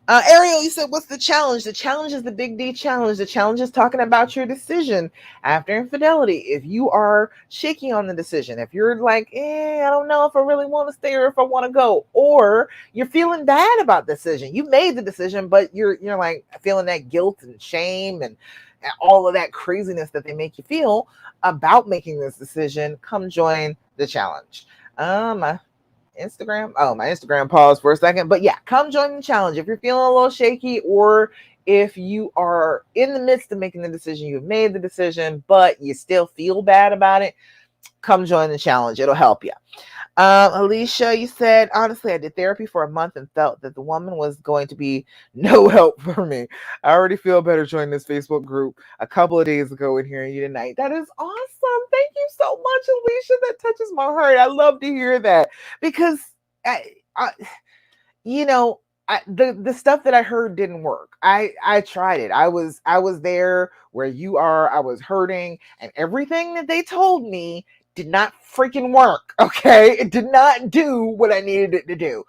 Ariel, you said, what's the challenge? The challenge is the big D challenge. The challenge is talking about your decision after infidelity. If you are shaky on the decision, if you're like, I don't know if I really want to stay or if I want to go, or you're feeling bad about the decision. You made the decision, but you're like feeling that guilt and shame and all of that craziness that they make you feel about making this decision, come join the challenge. My Instagram paused for a second, but yeah, come join the challenge if you're feeling a little shaky, or if you are in the midst of making the decision. You've made the decision but you still feel bad about it. Come join the challenge. It'll help you. Alicia, you said, honestly, I did therapy for a month and felt that the woman was going to be no help for me. I already feel better joining this Facebook group a couple of days ago and hearing you tonight. That is awesome. Thank you so much, Alicia. That touches my heart. I love to hear that, because I you know, the stuff that I heard didn't work. I tried it. I was there where you are. I was hurting, and everything that they told me did not freaking work. Okay, it did not do what I needed it to do.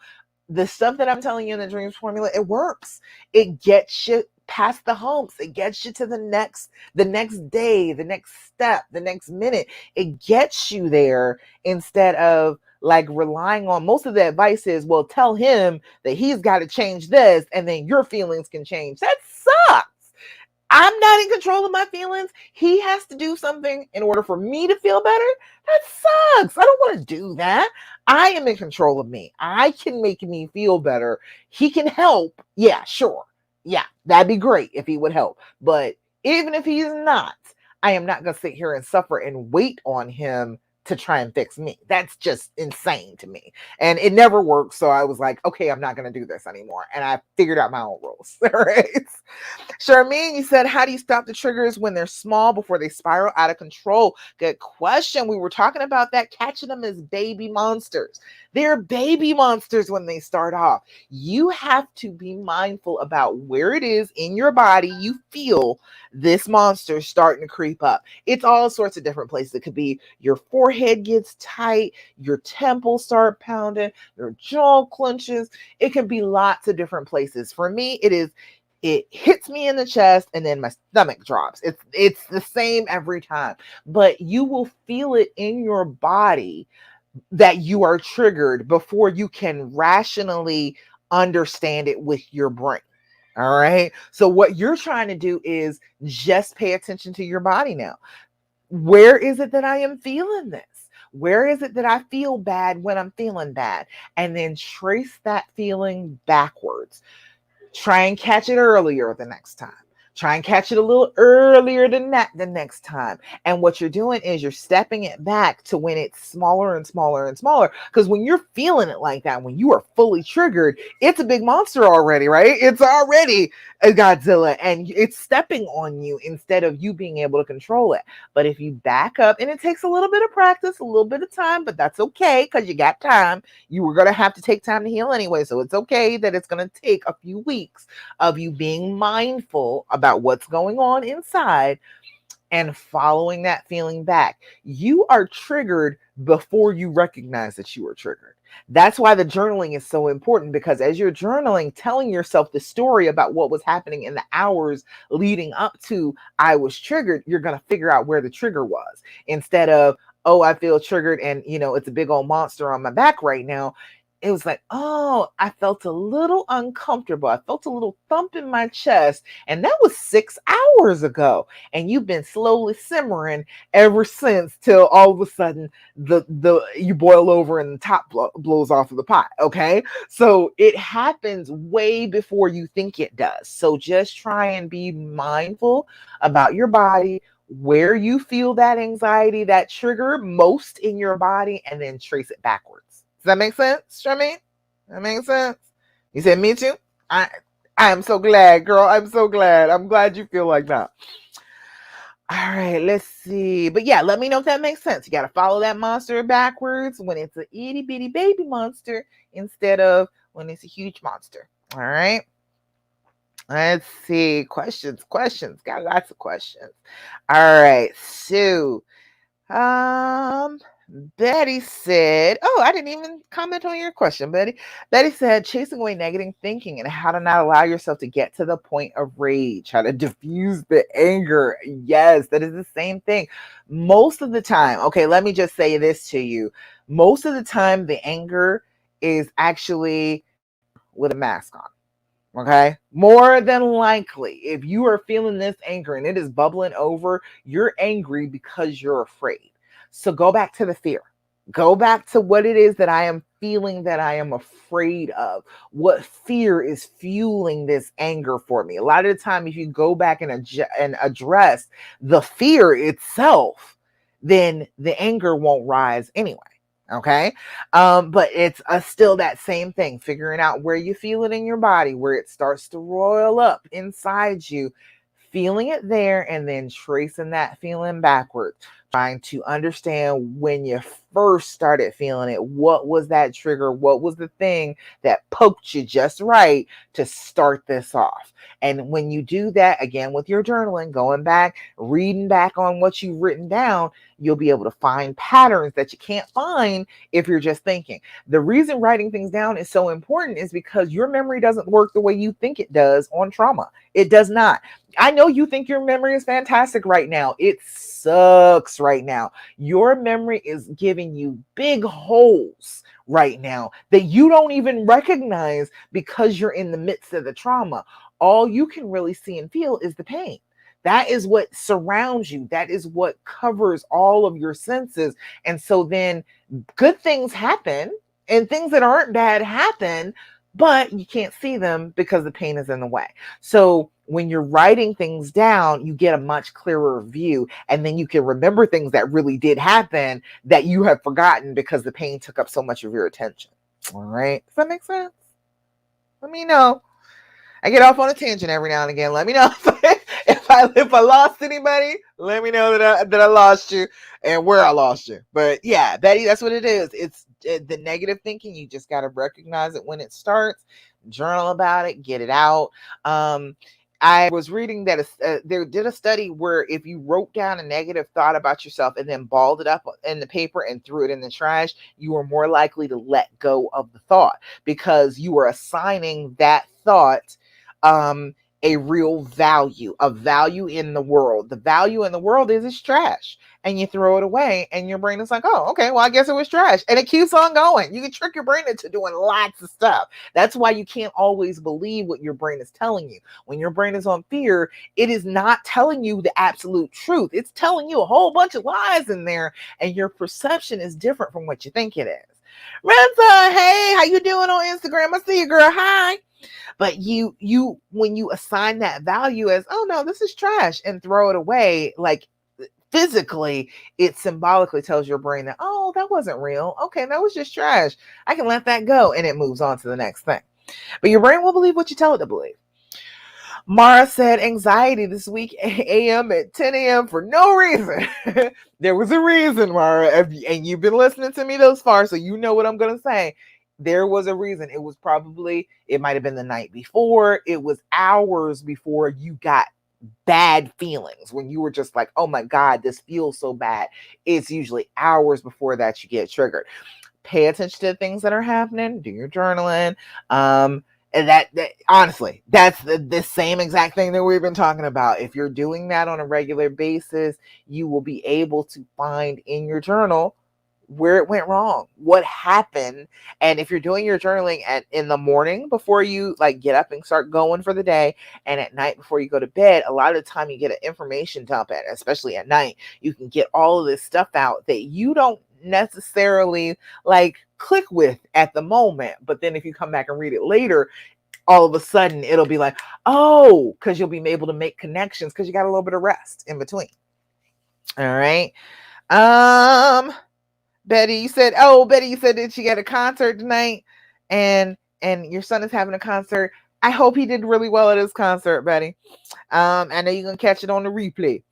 The stuff that I'm telling you in the dreams formula, it works. It gets you past the humps. It gets you to the next day, the next step, the next minute. It gets you there, instead of like relying on, most of the advice is, well, tell him that he's got to change this and then your feelings can change. That sucks. I'm not in control of my feelings. He has to do something in order for me to feel better. That sucks. I don't want to do that. I am in control of me. I can make me feel better. He can help. Yeah, sure. Yeah, that'd be great if he would help. But even if he's not, I am not going to sit here and suffer and wait on him to try and fix me. That's just insane to me. And it never worked. So I was like, okay, I'm not going to do this anymore. And I figured out my own rules. All right. Charmaine, you said, how do you stop the triggers when they're small before they spiral out of control? Good question. We were talking about that, catching them as baby monsters. They're baby monsters when they start off. You have to be mindful about where it is in your body you feel this monster starting to creep up. It's all sorts of different places. It could be your forehead gets tight, your temples start pounding, your jaw clenches. It can be lots of different places. For me, it hits me in the chest and then my stomach drops. It's the same every time, but you will feel it in your body that you are triggered before you can rationally understand it with your brain. All right. So what you're trying to do is just pay attention to your body now. Where is it that I am feeling this? Where is it that I feel bad when I'm feeling bad? And then trace that feeling backwards. Try and catch it earlier the next time. Try and catch it a little earlier than that the next time. And what you're doing is you're stepping it back to when it's smaller and smaller and smaller. Because when you're feeling it like that, when you are fully triggered, it's a big monster already, right? It's already a Godzilla and it's stepping on you instead of you being able to control it. But if you back up, and it takes a little bit of practice, a little bit of time, but that's okay because you got time. You were going to have to take time to heal anyway. So it's okay that it's going to take a few weeks of you being mindful about what's going on inside and following that feeling back. You are triggered before you recognize that you are triggered. That's why the journaling is so important, because as you're journaling, telling yourself the story about what was happening in the hours leading up to I was triggered, you're going to figure out where the trigger was, instead of oh, I feel triggered and, it's a big old monster on my back right now. It was like, oh, I felt a little uncomfortable. I felt a little thump in my chest. And that was 6 hours ago. And you've been slowly simmering ever since till all of a sudden the you boil over and the top blows off of the pot. Okay. So it happens way before you think it does. So just try and be mindful about your body, where you feel that anxiety, that trigger most in your body, and then trace it backwards. Does that make sense, Shameen? That makes sense? You said me too? I am so glad, girl. I'm so glad. I'm glad you feel like that. All right, let's see. But yeah, let me know if that makes sense. You got to follow that monster backwards when it's an itty bitty baby monster instead of when it's a huge monster. All right. Let's see. Questions. Got lots of questions. All right. So, Betty said, oh, I didn't even comment on your question, Betty. Betty said, chasing away negative thinking and how to not allow yourself to get to the point of rage, how to diffuse the anger. Yes, that is the same thing. Most of the time, okay, let me just say this to you. Most of the time, the anger is actually with a mask on. Okay. More than likely, if you are feeling this anger and it is bubbling over, you're angry because you're afraid. So go back to the fear. Go back to what it is that I am feeling that I am afraid of. What fear is fueling this anger for me? A lot of the time, if you go back and address the fear itself, then the anger won't rise anyway. Okay. But it's still that same thing, figuring out where you feel it in your body, where it starts to roil up inside you, feeling it there, and then tracing that feeling backwards, trying to understand when you first started feeling it. What was that trigger? What was the thing that poked you just right to start this off? And when you do that, again, with your journaling, going back, reading back on what you've written down, you'll be able to find patterns that you can't find if you're just thinking. The reason writing things down is so important is because your memory doesn't work the way you think it does on trauma. It does not. I know you think your memory is fantastic right now. It sucks right now. Your memory is giving you big holes right now that you don't even recognize because you're in the midst of the trauma. All you can really see and feel is the pain. That is what surrounds you. That is what covers all of your senses. And so then good things happen and things that aren't bad happen, but you can't see them because the pain is in the way. So when you're writing things down, you get a much clearer view, and then you can remember things that really did happen that you have forgotten because the pain took up so much of your attention. All right. Does that make sense? Let me know. I get off on a tangent every now and again. Let me know if I lost anybody. Let me know that I lost you and where I lost you. But yeah, Betty, that's what it is. It's the negative thinking. You just got to recognize it when it starts. Journal about it. Get it out. I was reading that they did a study where if you wrote down a negative thought about yourself and then balled it up in the paper and threw it in the trash, you were more likely to let go of the thought because you were assigning that thought a real value, a value in the world. The value in the world is it's trash. And you throw it away and your brain is like, oh, okay, well, I guess it was trash. And it keeps on going. You can trick your brain into doing lots of stuff. That's why you can't always believe what your brain is telling you. When your brain is on fear, it is not telling you the absolute truth. It's telling you a whole bunch of lies in there, and your perception is different from what you think it is. Renza, hey, how you doing on Instagram? I see you, girl. Hi. But you when you assign that value as, oh no, this is trash, and throw it away, like physically, it symbolically tells your brain that, oh, that wasn't real. Okay, that was just trash. I can let that go, and it moves on to the next thing. But your brain will believe what you tell it to believe. Mara said anxiety this week a.m. at 10 a.m. for no reason. There was a reason, Mara, and you've been listening to me thus far, so you know what I'm going to say. There was a reason. It might have been the night before. It was hours before you got bad feelings when you were just like, oh my God, this feels so bad. It's usually hours before that you get triggered. Pay attention to the things that are happening. Do your journaling. And that honestly, that's the same exact thing that we've been talking about. If you're doing that on a regular basis, you will be able to find in your journal where it went wrong, what happened. And if you're doing your journaling in the morning before you like get up and start going for the day, and at night before you go to bed, a lot of the time you get an information dump at, especially at night, you can get all of this stuff out that you don't necessarily like click with at the moment. But then if you come back and read it later, all of a sudden it'll be like, oh, because you'll be able to make connections because you got a little bit of rest in between. All right. Betty, you said that she got a concert tonight, and your son is having a concert. I hope he did really well at his concert, Betty. I know you're gonna catch it on the replay.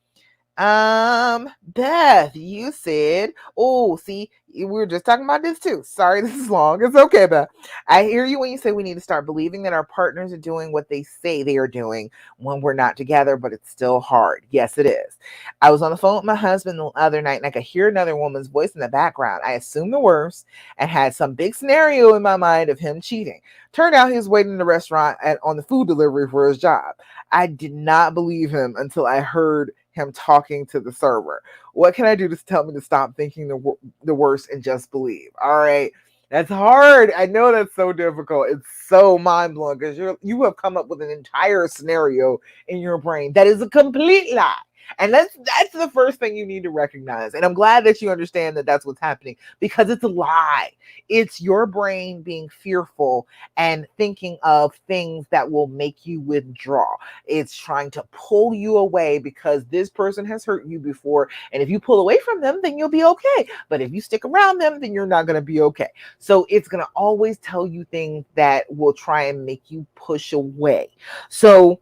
Beth, you said, oh, see, we were just talking about this too. Sorry, this is long. It's okay, Beth. I hear you when you say we need to start believing that our partners are doing what they say they are doing when we're not together, but it's still hard. Yes, it is. I was on the phone with my husband the other night and I could hear another woman's voice in the background. I assumed the worst and had some big scenario in my mind of him cheating. Turned out he was waiting in the restaurant on the food delivery for his job. I did not believe him until I heard him talking to the server. What can I do to tell me to stop thinking the worst and just believe? All right. That's hard. I know that's so difficult. It's so mind-blowing because you have come up with an entire scenario in your brain that is a complete lie. And that's the first thing you need to recognize. And I'm glad that you understand that that's what's happening, because it's a lie. It's your brain being fearful and thinking of things that will make you withdraw. It's trying to pull you away because this person has hurt you before. And if you pull away from them, then you'll be okay. But if you stick around them, then you're not going to be okay. So it's going to always tell you things that will try and make you push away. So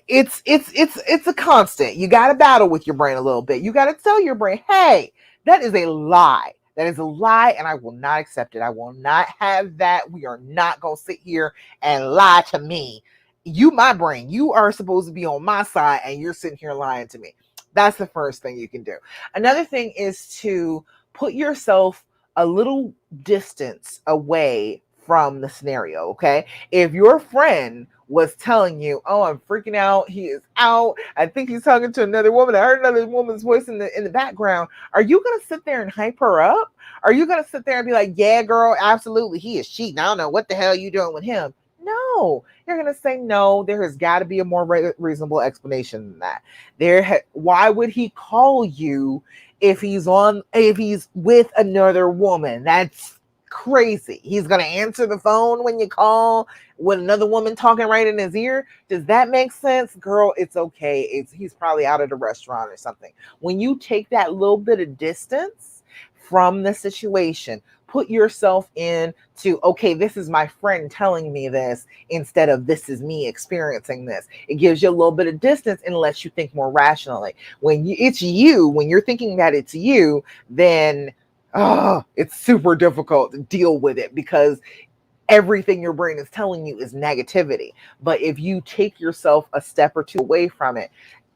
it's a constant. You got to battle with your brain a little bit. You got to tell your brain, hey, that is a lie. That is a lie, and I will not accept it. I will not have that. We are not going to sit here and lie to me. You, my brain, you are supposed to be on my side, and you're sitting here lying to me. That's the first thing you can do. Another thing is to put yourself a little distance away from the scenario, okay? If your friend was telling you, oh, I'm freaking out, he is out, I think he's talking to another woman, I heard another woman's voice in the background, are you going to sit there and hype her up? Are you going to sit there and be like, yeah, girl, absolutely, he is cheating, I don't know what the hell you doing with him? No, you're going to say, no, there has got to be a more reasonable explanation than that. Why would he call you if he's with another woman? That's crazy. He's going to answer the phone when you call with another woman talking right in his ear. Does that make sense? Girl, it's okay. He's probably out at a restaurant or something. When you take that little bit of distance from the situation, put yourself into, okay, this is my friend telling me this instead of this is me experiencing this. It gives you a little bit of distance and lets you think more rationally. When you're thinking that it's you, then it's super difficult to deal with it because everything your brain is telling you is negativity. But if you take yourself a step or two away from it,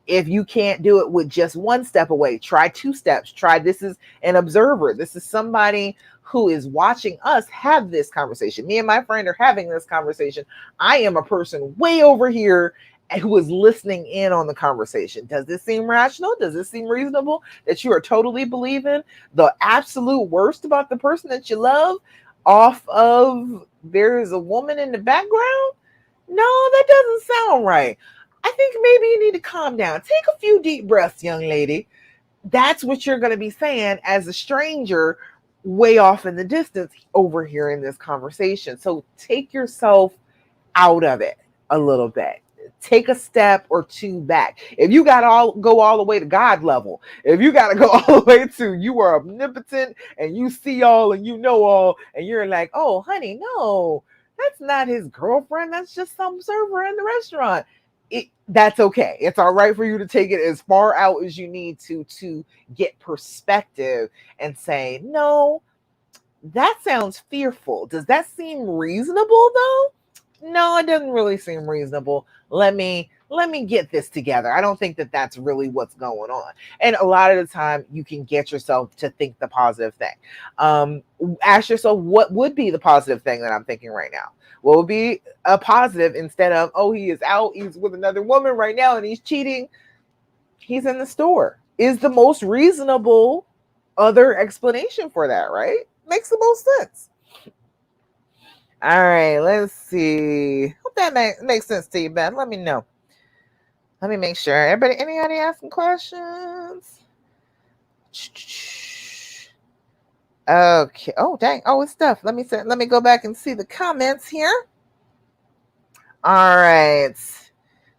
if you can't do it with just one step away, try 2 steps. Try, this is an observer. This is somebody who is watching us have this conversation. Me and my friend are having this conversation. I am a person way over here who is listening in on the conversation. Does this seem rational? Does this seem reasonable that you are totally believing the absolute worst about the person that you love off of there is a woman in the background? No, that doesn't sound right. I think maybe you need to calm down. Take a few deep breaths, young lady. That's what you're going to be saying as a stranger way off in the distance overhearing this conversation. So take yourself out of it a little bit. Take a step or 2 back. If you got to go all the way to God level, if you got to go all the way to you are omnipotent and you see all and you know all, and you're like, oh, honey, no, that's not his girlfriend. That's just some server in the restaurant. That's okay. It's all right for you to take it as far out as you need to get perspective and say, no, that sounds fearful. Does that seem reasonable though? No, it doesn't really seem reasonable. Let me let me get this together. I don't think that that's really what's going on. And a lot of the time, you can get yourself to think the positive thing. Um, Ask yourself, what would be the positive thing that I'm thinking right now? What would be a positive instead of, oh, he is out, he's with another woman right now, and he's cheating? He's in the store. Is the most reasonable other explanation for that, right? Makes the most sense. All right, let's see. Hope that makes sense to you, Ben. Let me know. Let me make sure. Anybody asking questions? Okay. Oh, dang. Oh, it's stuff. Let me go back and see the comments here. All right.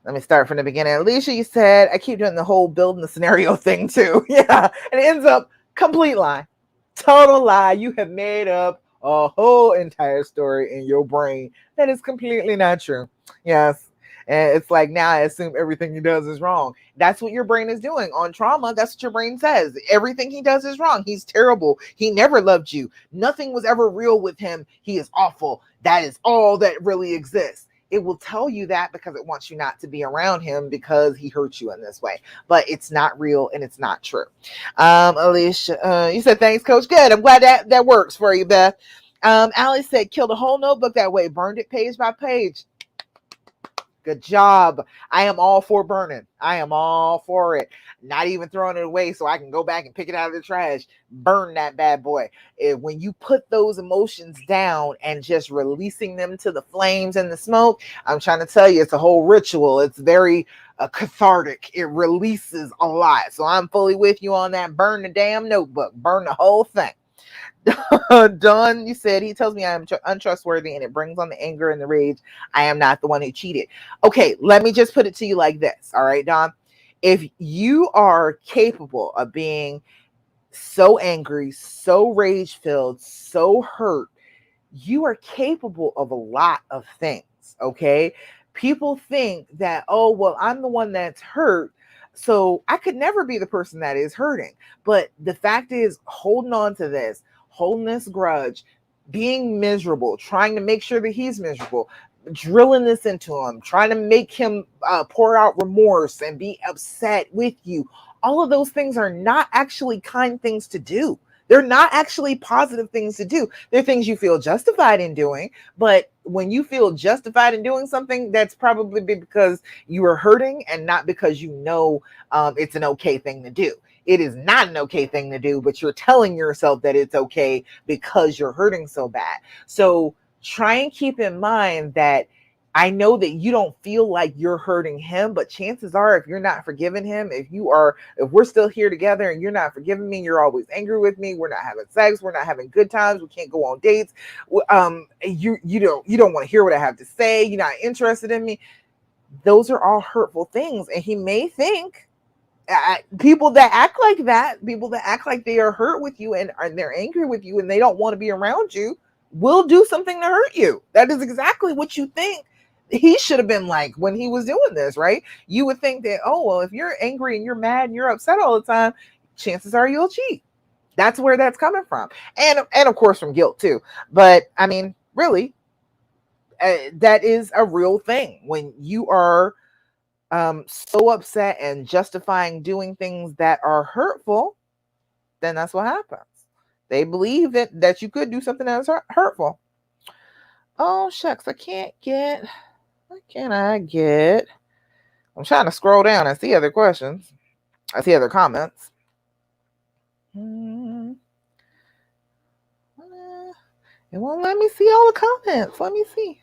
Let me start from the beginning. Alicia, you said, I keep doing the whole building the scenario thing too. Yeah. And it ends up complete lie. Total lie. You have made up a whole entire story in your brain that is completely not true. Yes. And it's like, now I assume everything he does is wrong. That's what your brain is doing. On trauma, that's what your brain says. Everything he does is wrong. He's terrible. He never loved you. Nothing was ever real with him. He is awful. That is all that really exists. It will tell you that because it wants you not to be around him because he hurt you in this way. But it's not real and it's not true. Alicia, you said, thanks, Coach. Good. I'm glad that works for you, Beth. Allie said, killed a whole notebook that way. Burned it page by page. Good job. I am all for burning. I am all for it. Not even throwing it away so I can go back and pick it out of the trash. Burn that bad boy. When you put those emotions down and just releasing them to the flames and the smoke, I'm trying to tell you, it's a whole ritual. It's very cathartic. It releases a lot. So I'm fully with you on that. Burn the damn notebook. Burn the whole thing. Dawn, you said, he tells me I am untrustworthy and it brings on the anger and the rage. I am not the one who cheated. Okay, let me just put it to you like this. All right, Dawn. If you are capable of being so angry, so rage filled, so hurt, you are capable of a lot of things. Okay. People think that, oh, well, I'm the one that's hurt, so I could never be the person that is hurting. But the fact is, holding on to this, holding this grudge, being miserable, trying to make sure that he's miserable, drilling this into him, trying to make him pour out remorse and be upset with you. All of those things are not actually kind things to do. They're not actually positive things to do. They're things you feel justified in doing. But when you feel justified in doing something, that's probably because you are hurting and not because you know it's an okay thing to do. It is not an okay thing to do, but you're telling yourself that it's okay because you're hurting so bad. So try and keep in mind that I know that you don't feel like you're hurting him, but chances are, if you're not forgiving him, if we're still here together and you're not forgiving me, you're always angry with me, we're not having sex, we're not having good times, we can't go on dates, you don't want to hear what I have to say, you're not interested in me. Those are all hurtful things. And he may think, people that act like that, people that act like they are hurt with you and they're angry with you and they don't want to be around you, will do something to hurt you. That is exactly what you think he should have been like when he was doing this, right? You would think that, oh, well, if you're angry and you're mad and you're upset all the time, chances are you'll cheat. That's where that's coming from. And of course from guilt too. But I mean, really, that is a real thing. When you are so upset and justifying doing things that are hurtful, then that's what happens. They believe that you could do something that's hurtful. Oh, shucks, what can I get? I'm trying to scroll down and see other questions. I see other comments. It won't let me see all the comments. Let me see.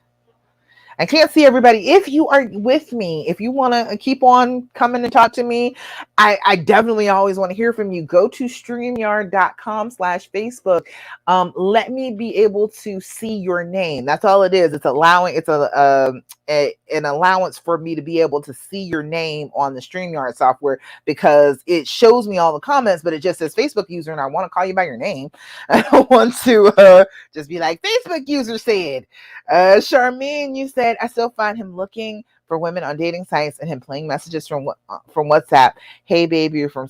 I can't see everybody. If you are with me, if you want to keep on coming and talk to me, I definitely always want to hear from you. Go to StreamYard.com/Facebook. Let me be able to see your name. That's all it is. It's an allowance for me to be able to see your name on the StreamYard software, because it shows me all the comments, but it just says Facebook user, and I want to call you by your name. I don't want to just be like, Facebook user said. Charmaine, you said, I still find him looking for women on dating sites and him playing messages from WhatsApp. Hey, baby, you're from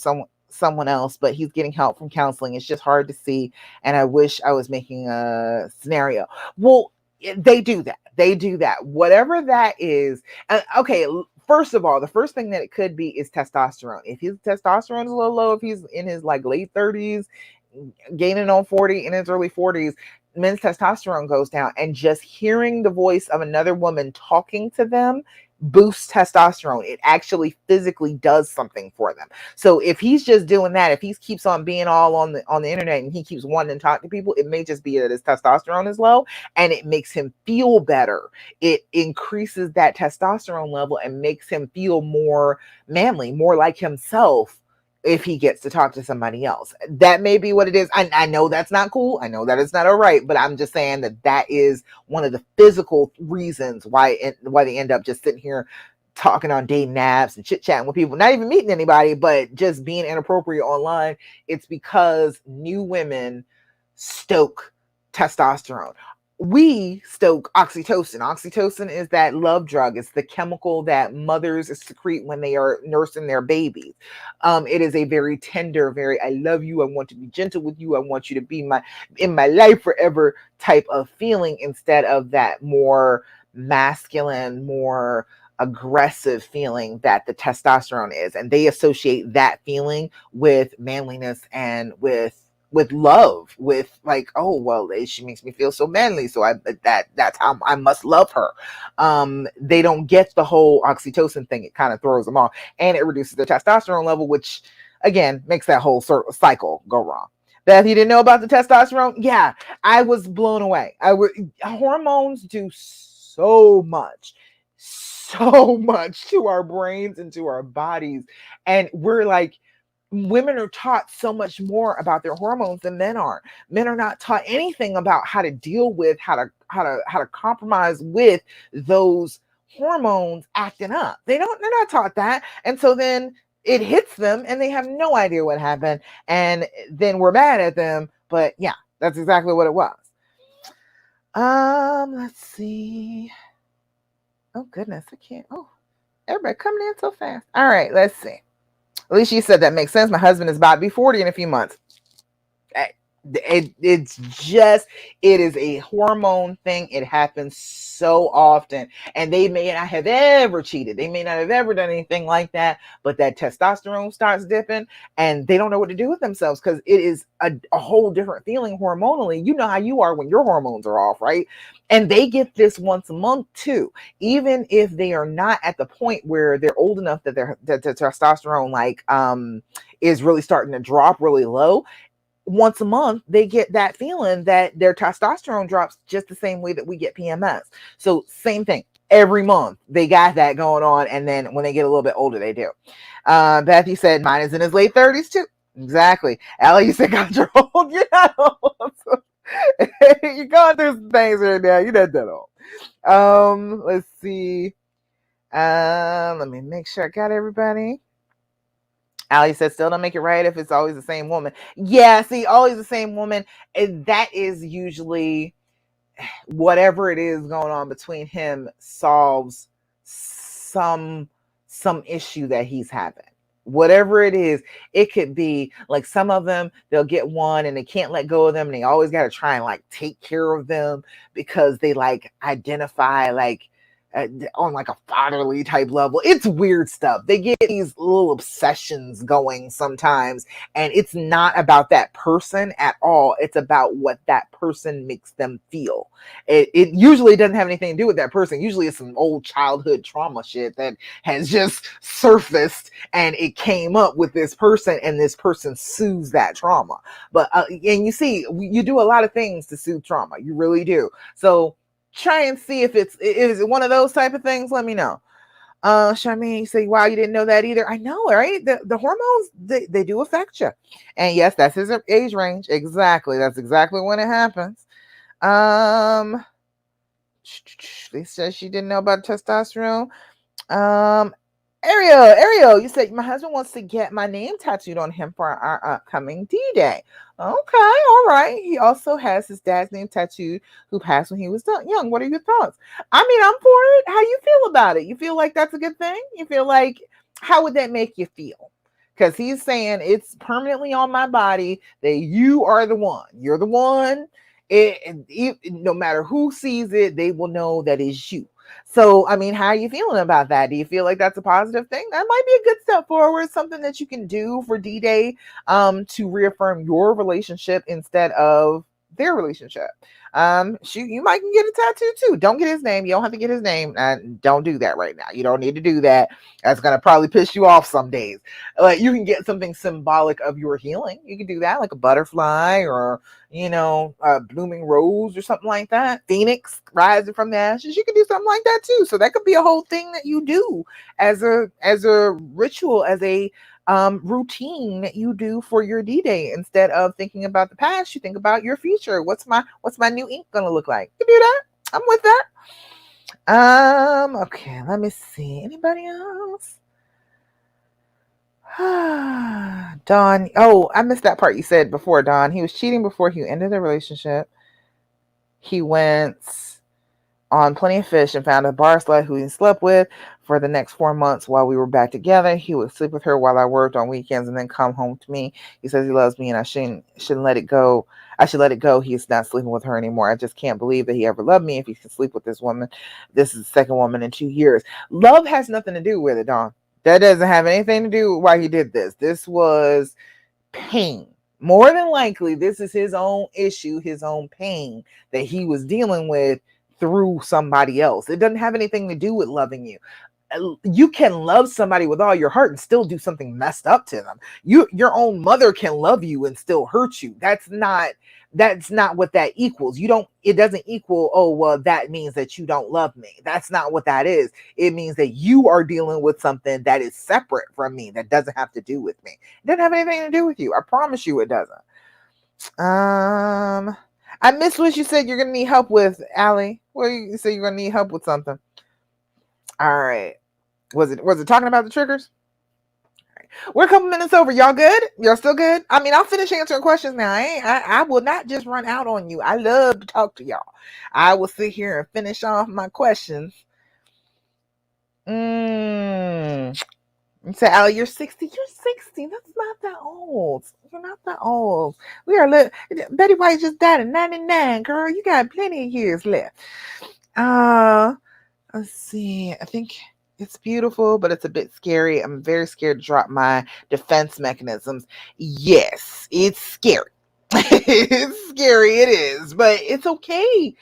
someone else, but he's getting help from counseling. It's just hard to see, and I wish I was making a scenario. Well, they do that. Whatever that is. Okay, first of all, the first thing that it could be is testosterone. If his testosterone is a little low, if he's in his like late 30s, gaining on 40 in his early 40s, men's testosterone goes down, and just hearing the voice of another woman talking to them boosts testosterone. It actually physically does something for them. So if he's just doing that, if he keeps on being all on the internet and he keeps wanting to talk to people, it may just be that his testosterone is low and it makes him feel better. It increases that testosterone level and makes him feel more manly, more like himself, if he gets to talk to somebody else. That may be what it is. I know that's not cool. I know that it's not all right, but I'm just saying that is one of the physical reasons why they end up just sitting here talking on dating apps and chit-chatting with people, not even meeting anybody, but just being inappropriate online. It's because new women stoke testosterone. We stoke oxytocin. Oxytocin is that love drug. It's the chemical that mothers secrete when they are nursing their babies. It is a very tender, very I love you, I want to be gentle with you, I want you to be in my life forever type of feeling, instead of that more masculine, more aggressive feeling that the testosterone is. And they associate that feeling with manliness and with love, with like, oh well, she makes me feel so manly, so that's how I must love her. They don't get the whole oxytocin thing. It kind of throws them off, and it reduces their testosterone level, which again makes that whole cycle go wrong. Beth, you didn't know about the testosterone? Yeah, I was blown away. Hormones do so much to our brains and to our bodies, and we're like, women are taught so much more about their hormones than men are. Men are not taught anything about how to deal with, how to compromise with those hormones acting up. They're not taught that. And so then it hits them and they have no idea what happened. And then we're mad at them. But yeah, that's exactly what it was. Let's see. Oh goodness, I can't. Oh, everybody coming in so fast. All right, let's see. At least you said that makes sense. My husband is about to be 40 in a few months. It is a hormone thing. It happens so often, and they may not have ever cheated. They may not have ever done anything like that, but that testosterone starts dipping and they don't know what to do with themselves, because it is a whole different feeling hormonally. You know how you are when your hormones are off, right? And they get this once a month too, even if they are not at the point where they're old enough that the testosterone is really starting to drop really low. Once a month, they get that feeling that their testosterone drops just the same way that we get PMS. So same thing. Every month they got that going on. And then when they get a little bit older, they do. Beth, you said mine is in his late 30s too. Exactly. Allie, you said, God, you're old. You're not old. You're going through some things right now. You're not that old. Let's see. Let me make sure I got everybody. Ali said, still don't make it right if it's always the same woman. Yeah, see, always the same woman. And that is usually whatever it is going on between him solves some issue that he's having. Whatever it is, it could be like some of them, they'll get one and they can't let go of them. And they always got to try and like take care of them because they like identify like on like a fatherly type level. It's weird stuff. They get these little obsessions going sometimes, and it's not about that person at all. It's about what that person makes them feel. It usually doesn't have anything to do with that person. Usually it's some old childhood trauma shit that has just surfaced, and it came up with this person, and this person soothes that trauma. But and you see, you do a lot of things to soothe trauma. You really do. So try and see if is it one of those type of things. Let me know. Charmaine, say, wow, you didn't know that either. I know, right? The hormones, they do affect you. And yes, that's his age range. Exactly. That's exactly when it happens. They said she didn't know about testosterone. Ariel, you said my husband wants to get my name tattooed on him for our upcoming D-Day. Okay, all right. He also has his dad's name tattooed, who passed when he was young. What are your thoughts? I mean, I'm for it. How you feel about it? You feel like that's a good thing? You feel like, how would that make you feel? Because he's saying it's permanently on my body, that you are the one. You're the one. No matter who sees it, they will know that it's you. So, I mean, how are you feeling about that? Do you feel like that's a positive thing? That might be a good step forward, something that you can do for D-Day to reaffirm your relationship instead of their relationship. Shoot, you might can get a tattoo too. Don't get his name. You don't have to get his name. Don't do that right now. You don't need to do that. That's gonna probably piss you off some days. Like, you can get something symbolic of your healing. You can do that, like a butterfly or a blooming rose or something like that. Phoenix rising from the ashes. You can do something like that too. So that could be a whole thing that you do as a ritual, as a routine that you do for your D-Day. Instead of thinking about the past, you think about your future. What's my new ink gonna look like? You do that. I'm with that. Okay, let me see. Anybody else? Don. Oh, I missed that part you said before, Don. He was cheating before he ended the relationship. He went on Plenty of Fish and found a bar slut who he slept with for the next 4 months while we were back together. He would sleep with her while I worked on weekends and then come home to me. He says he loves me and I shouldn't let it go. I should let it go. He's not sleeping with her anymore. I just can't believe that he ever loved me if he can sleep with this woman. This is the second woman in 2 years. Love has nothing to do with it, Dawn. That doesn't have anything to do with why he did this. This was pain. More than likely, this is his own issue, his own pain that he was dealing with through somebody else. It doesn't have anything to do with loving you. You can love somebody with all your heart and still do something messed up to them. Your own mother can love you and still hurt you. That's not what that equals. It doesn't equal, oh well, that means that you don't love me. That's not what that is. It means that you are dealing with something that is separate from me, that doesn't have to do with me. It doesn't have anything to do with you. I promise you it doesn't. I missed what you said you're gonna need help with, Allie. Well, you said you're gonna need help with something. All right. Was it talking about the triggers? We're a couple minutes over. Y'all good? Y'all still good? I mean, I'll finish answering questions now. I will not just run out on you. I love to talk to y'all. I will sit here and finish off my questions. You say, Allie, you're 60. You're 60. That's not that old. You're not that old. We are Betty White just died at 99, girl. You got plenty of years left. Let's see. I think it's beautiful, but it's a bit scary. I'm very scared to drop my defense mechanisms. Yes, it's scary. It's scary. It is, but it's okay.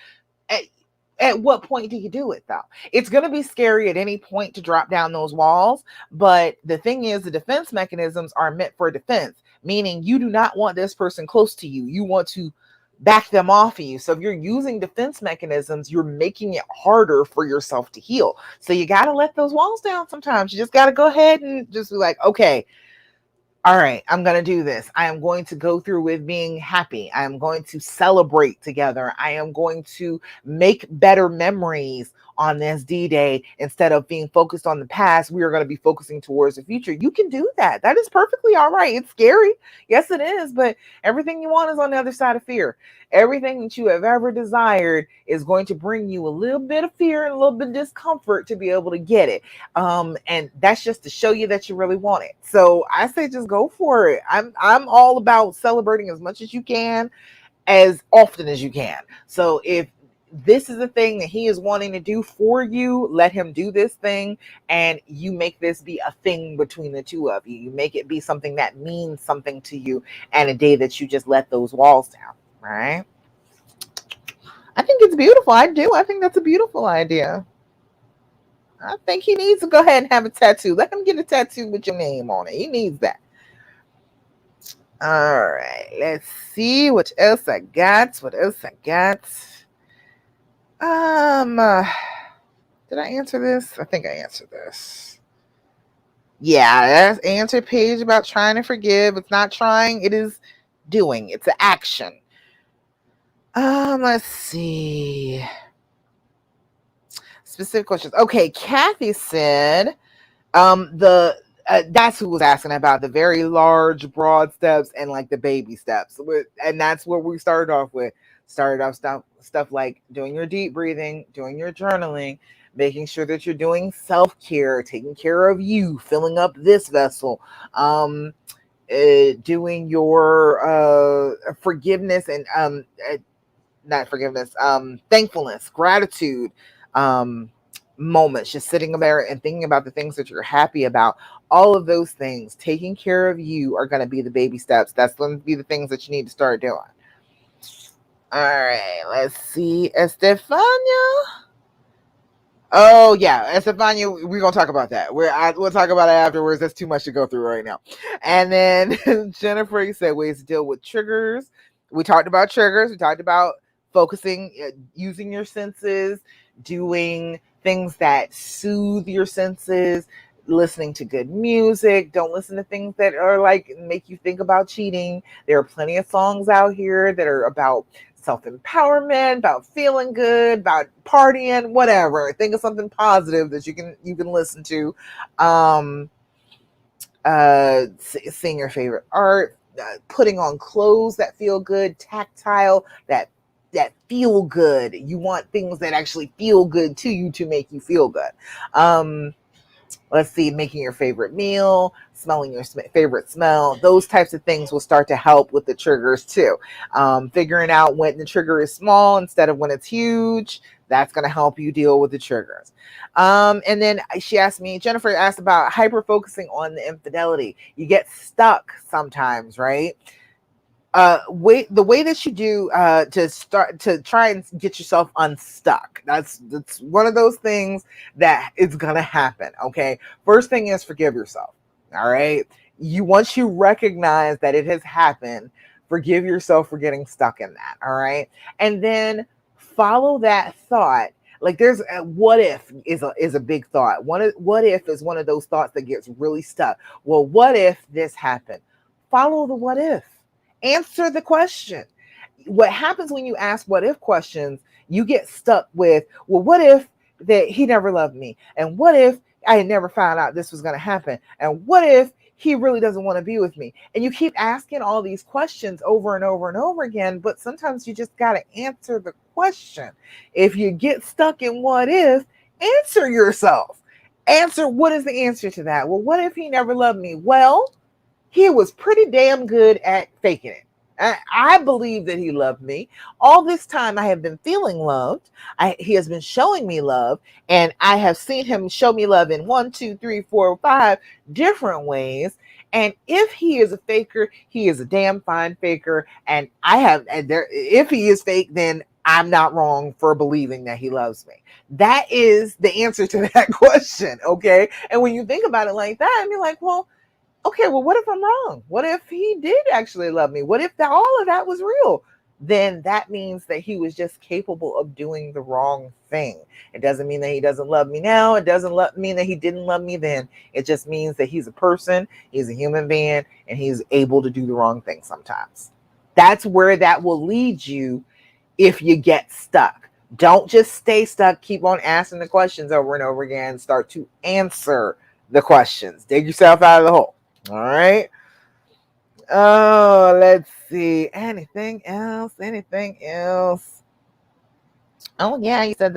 At what point do you do it, though? It's going to be scary at any point to drop down those walls. But the thing is, the defense mechanisms are meant for defense, meaning you do not want this person close to you. You want to back them off of you. So if you're using defense mechanisms, you're making it harder for yourself to heal. So you got to let those walls down sometimes. You just got to go ahead and just be like, okay, all right, I'm going to do this. I am going to go through with being happy. I am going to celebrate together. I am going to make better memories on this D-Day. Instead of being focused on the past, we are going to be focusing towards the future. You can do that. That is perfectly all right. It's scary. Yes, it is. But everything you want is on the other side of fear. Everything that you have ever desired is going to bring you a little bit of fear and a little bit of discomfort to be able to get it. And that's just to show you that you really want it. So I say just go for it. I'm all about celebrating as much as you can, as often as you can. So if this is the thing that he is wanting to do for you, let him do this thing, and you make this be a thing between the two of you. You make it be something that means something to you, and a day that you just let those walls down. Right? I think it's beautiful. I do. I think that's a beautiful idea. I think he needs to go ahead and have a tattoo. Let him get a tattoo with your name on it. He needs that. All right. Let's see what else I got. Did I answer this? I think I answered this. Yeah, that's answer page about trying to forgive. It's not trying, it is doing. It's an action. Let's see. Specific questions. Okay, Kathy said, that's who was asking about the very large, broad steps and like the baby steps, and that's what we started off with. Started off stuff like doing your deep breathing, doing your journaling, making sure that you're doing self-care, taking care of you, filling up this vessel, doing your forgiveness and not forgiveness, thankfulness, gratitude, moments, just sitting there and thinking about the things that you're happy about. All of those things, taking care of you, are going to be the baby steps. That's going to be the things that you need to start doing. All right, let's see, Estefania. Oh yeah, Estefania, we're gonna talk about that. We'll talk about it afterwards. That's too much to go through right now. And then Jennifer, you said ways to deal with triggers. We talked about triggers. We talked about focusing, using your senses, doing things that soothe your senses, listening to good music. Don't listen to things that are like make you think about cheating. There are plenty of songs out here that are about self-empowerment, about feeling good, about partying, whatever. Think of something positive that you can listen to. Um, seeing your favorite art, putting on clothes that feel good, tactile, that feel good. You want things that actually feel good to you to make you feel good. Let's see, making your favorite meal, smelling your favorite smell. Those types of things will start to help with the triggers too. Figuring out when the trigger is small instead of when it's huge. That's going to help you deal with the triggers. And then Jennifer asked about hyper focusing on the infidelity. You get stuck sometimes, right? The way that you do to start to try and get yourself unstuck. That's one of those things that is gonna happen. Okay, first thing is forgive yourself. All right, once you recognize that it has happened, forgive yourself for getting stuck in that. All right, and then follow that thought. Like there's a what if is a big thought. What if is one of those thoughts that gets really stuck. Well, what if this happened? Follow the what if. Answer the question. What happens when you ask what if questions, you get stuck with, well, what if that he never loved me? And what if I had never found out this was going to happen? And what if he really doesn't want to be with me? And you keep asking all these questions over and over and over again, but sometimes you just got to answer the question. If you get stuck in what if, answer yourself. Answer, what is the answer to that? Well, what if he never loved me? Well, he was pretty damn good at faking it. I believe that he loved me. All this time I have been feeling loved. He has been showing me love, and I have seen him show me love in 1, 2, 3, 4, 5 different ways. And if he is a faker, he is a damn fine faker. And if he is fake, then I'm not wrong for believing that he loves me. That is the answer to that question. Okay. And when you think about it like that, I mean, like, well, okay, well, what if I'm wrong? What if he did actually love me? What if all of that was real? Then that means that he was just capable of doing the wrong thing. It doesn't mean that he doesn't love me now. It doesn't mean that he didn't love me then. It just means that he's a person, he's a human being, and he's able to do the wrong thing sometimes. That's where that will lead you if you get stuck. Don't just stay stuck. Keep on asking the questions over and over again. Start to answer the questions. Dig yourself out of the hole. All right. Oh, let's see. Anything else? Anything else? Oh, yeah. You said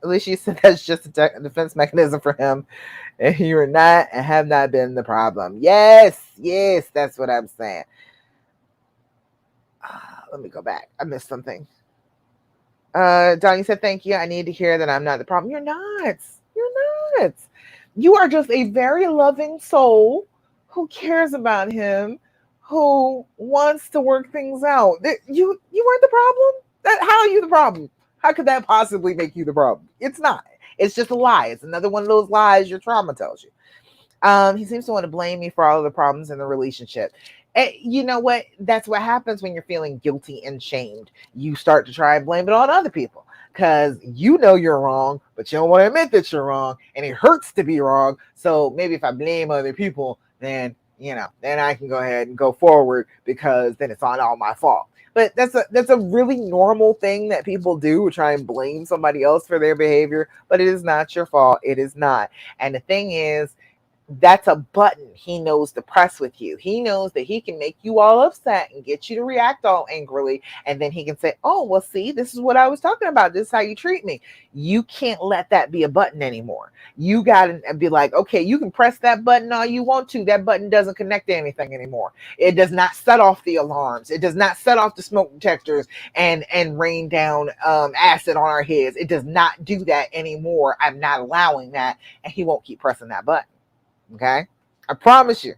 Alicia said that's just a defense mechanism for him. And you are not and have not been the problem. Yes. Yes. That's what I'm saying. Let me go back. I missed something. Donnie said, thank you. I need to hear that I'm not the problem. You're not. You're not. You are just a very loving soul who cares about him, who wants to work things out. You weren't the problem. How are you the problem? How could that possibly make you the problem? It's not. It's just a lie. It's another one of those lies your trauma tells you. He seems to want to blame me for all of the problems in the relationship. And you know what? That's what happens when you're feeling guilty and shamed. You start to try and blame it on other people because you know you're wrong, but you don't want to admit that you're wrong, and it hurts to be wrong. So maybe if I blame other people, then then I can go ahead and go forward because then it's not all my fault. But that's a really normal thing that people do, try and blame somebody else for their behavior, but it is not your fault. It is not. And the thing is, that's a button he knows to press with you. He knows that he can make you all upset and get you to react all angrily. And then he can say, oh, well, see, this is what I was talking about. This is how you treat me. You can't let that be a button anymore. You got to be like, okay, you can press that button all you want to. That button doesn't connect to anything anymore. It does not set off the alarms. It does not set off the smoke detectors and rain down acid on our heads. It does not do that anymore. I'm not allowing that. And he won't keep pressing that button. Okay, I promise you.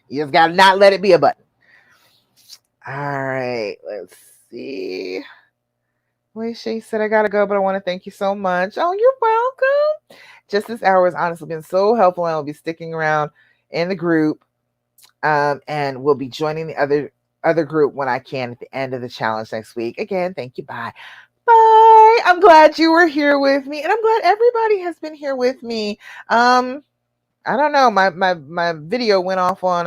You just gotta not let it be a button. All right, let's see. Wait, she said I gotta go, but I want to thank you so much. Oh, you're welcome. Just this hour has honestly been so helpful, and I'll be sticking around in the group, and we'll be joining the other group when I can at the end of the challenge next week. Again, thank you. Bye. Bye. I'm glad you were here with me, and I'm glad everybody has been here with me. I don't know. My video went off on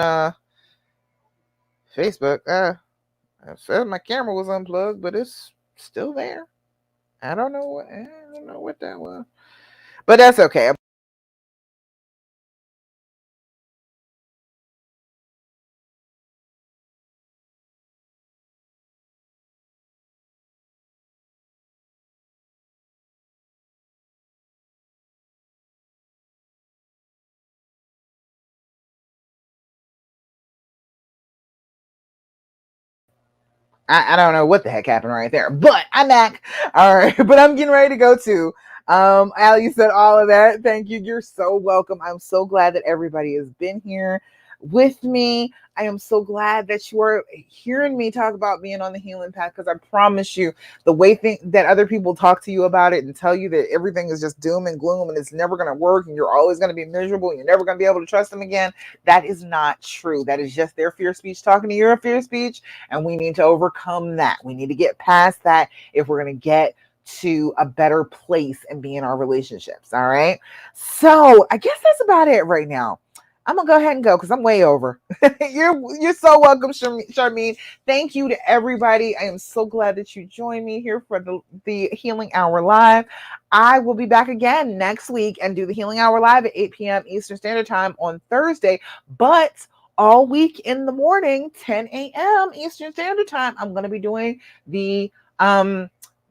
Facebook. I said my camera was unplugged, but it's still there. I don't know what that was. But that's okay. I don't know what the heck happened right there, but I'm back. All right, but I'm getting ready to go too. Al, you said all of that. Thank you. You're so welcome. I'm so glad that everybody has been here with me. I am so glad that you are hearing me talk about being on the healing path, because I promise you, the way that other people talk to you about it and tell you that everything is just doom and gloom and it's never going to work and you're always going to be miserable and you're never going to be able to trust them again, that is not true. That is just their fear speech talking to your fear speech, and we need to overcome that. We need to get past that if we're going to get to a better place and be in our relationships. All right. So I guess that's about it right now. I'm gonna go ahead and go because I'm way over. You're so welcome, Charmene. Thank you to everybody. I am so glad that you joined me here for the Healing Hour Live. I will be back again next week and do the Healing Hour Live at 8 p.m. Eastern Standard Time on Thursday. But all week in the morning, 10 a.m. Eastern Standard Time, I'm going to be doing the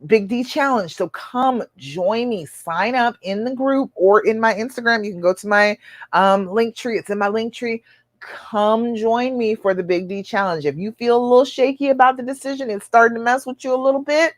Big D challenge. So come join me, sign up in the group or in my Instagram. You can go to my link tree. It's in my link tree. Come join me for the Big D challenge. If you feel a little shaky about the decision, it's starting to mess with you a little bit,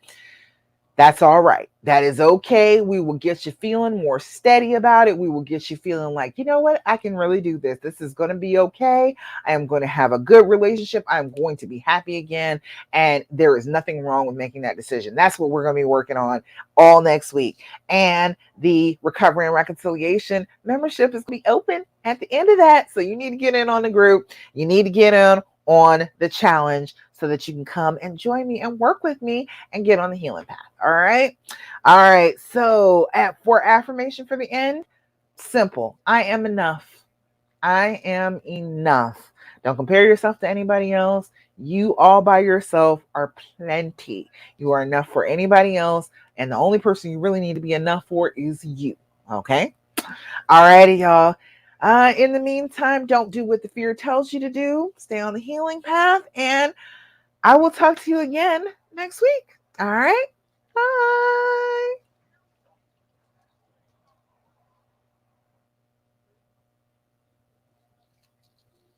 that's all right. That is okay. We will get you feeling more steady about it. We will get you feeling like, you know what? I can really do this. This is going to be okay. I am going to have a good relationship. I'm going to be happy again. And there is nothing wrong with making that decision. That's what we're going to be working on all next week. And the Recovery and Reconciliation membership is going to be open at the end of that. So you need to get in on the group. You need to get in on the challenge so that you can come and join me and work with me and get on the healing path. All right. All right. So for affirmation for the end, simple. I am enough. I am enough. Don't compare yourself to anybody else. You all by yourself are plenty. You are enough for anybody else. And the only person you really need to be enough for is you. Okay. All righty, y'all. In the meantime, don't do what the fear tells you to do. Stay on the healing path, and I will talk to you again next week. All right.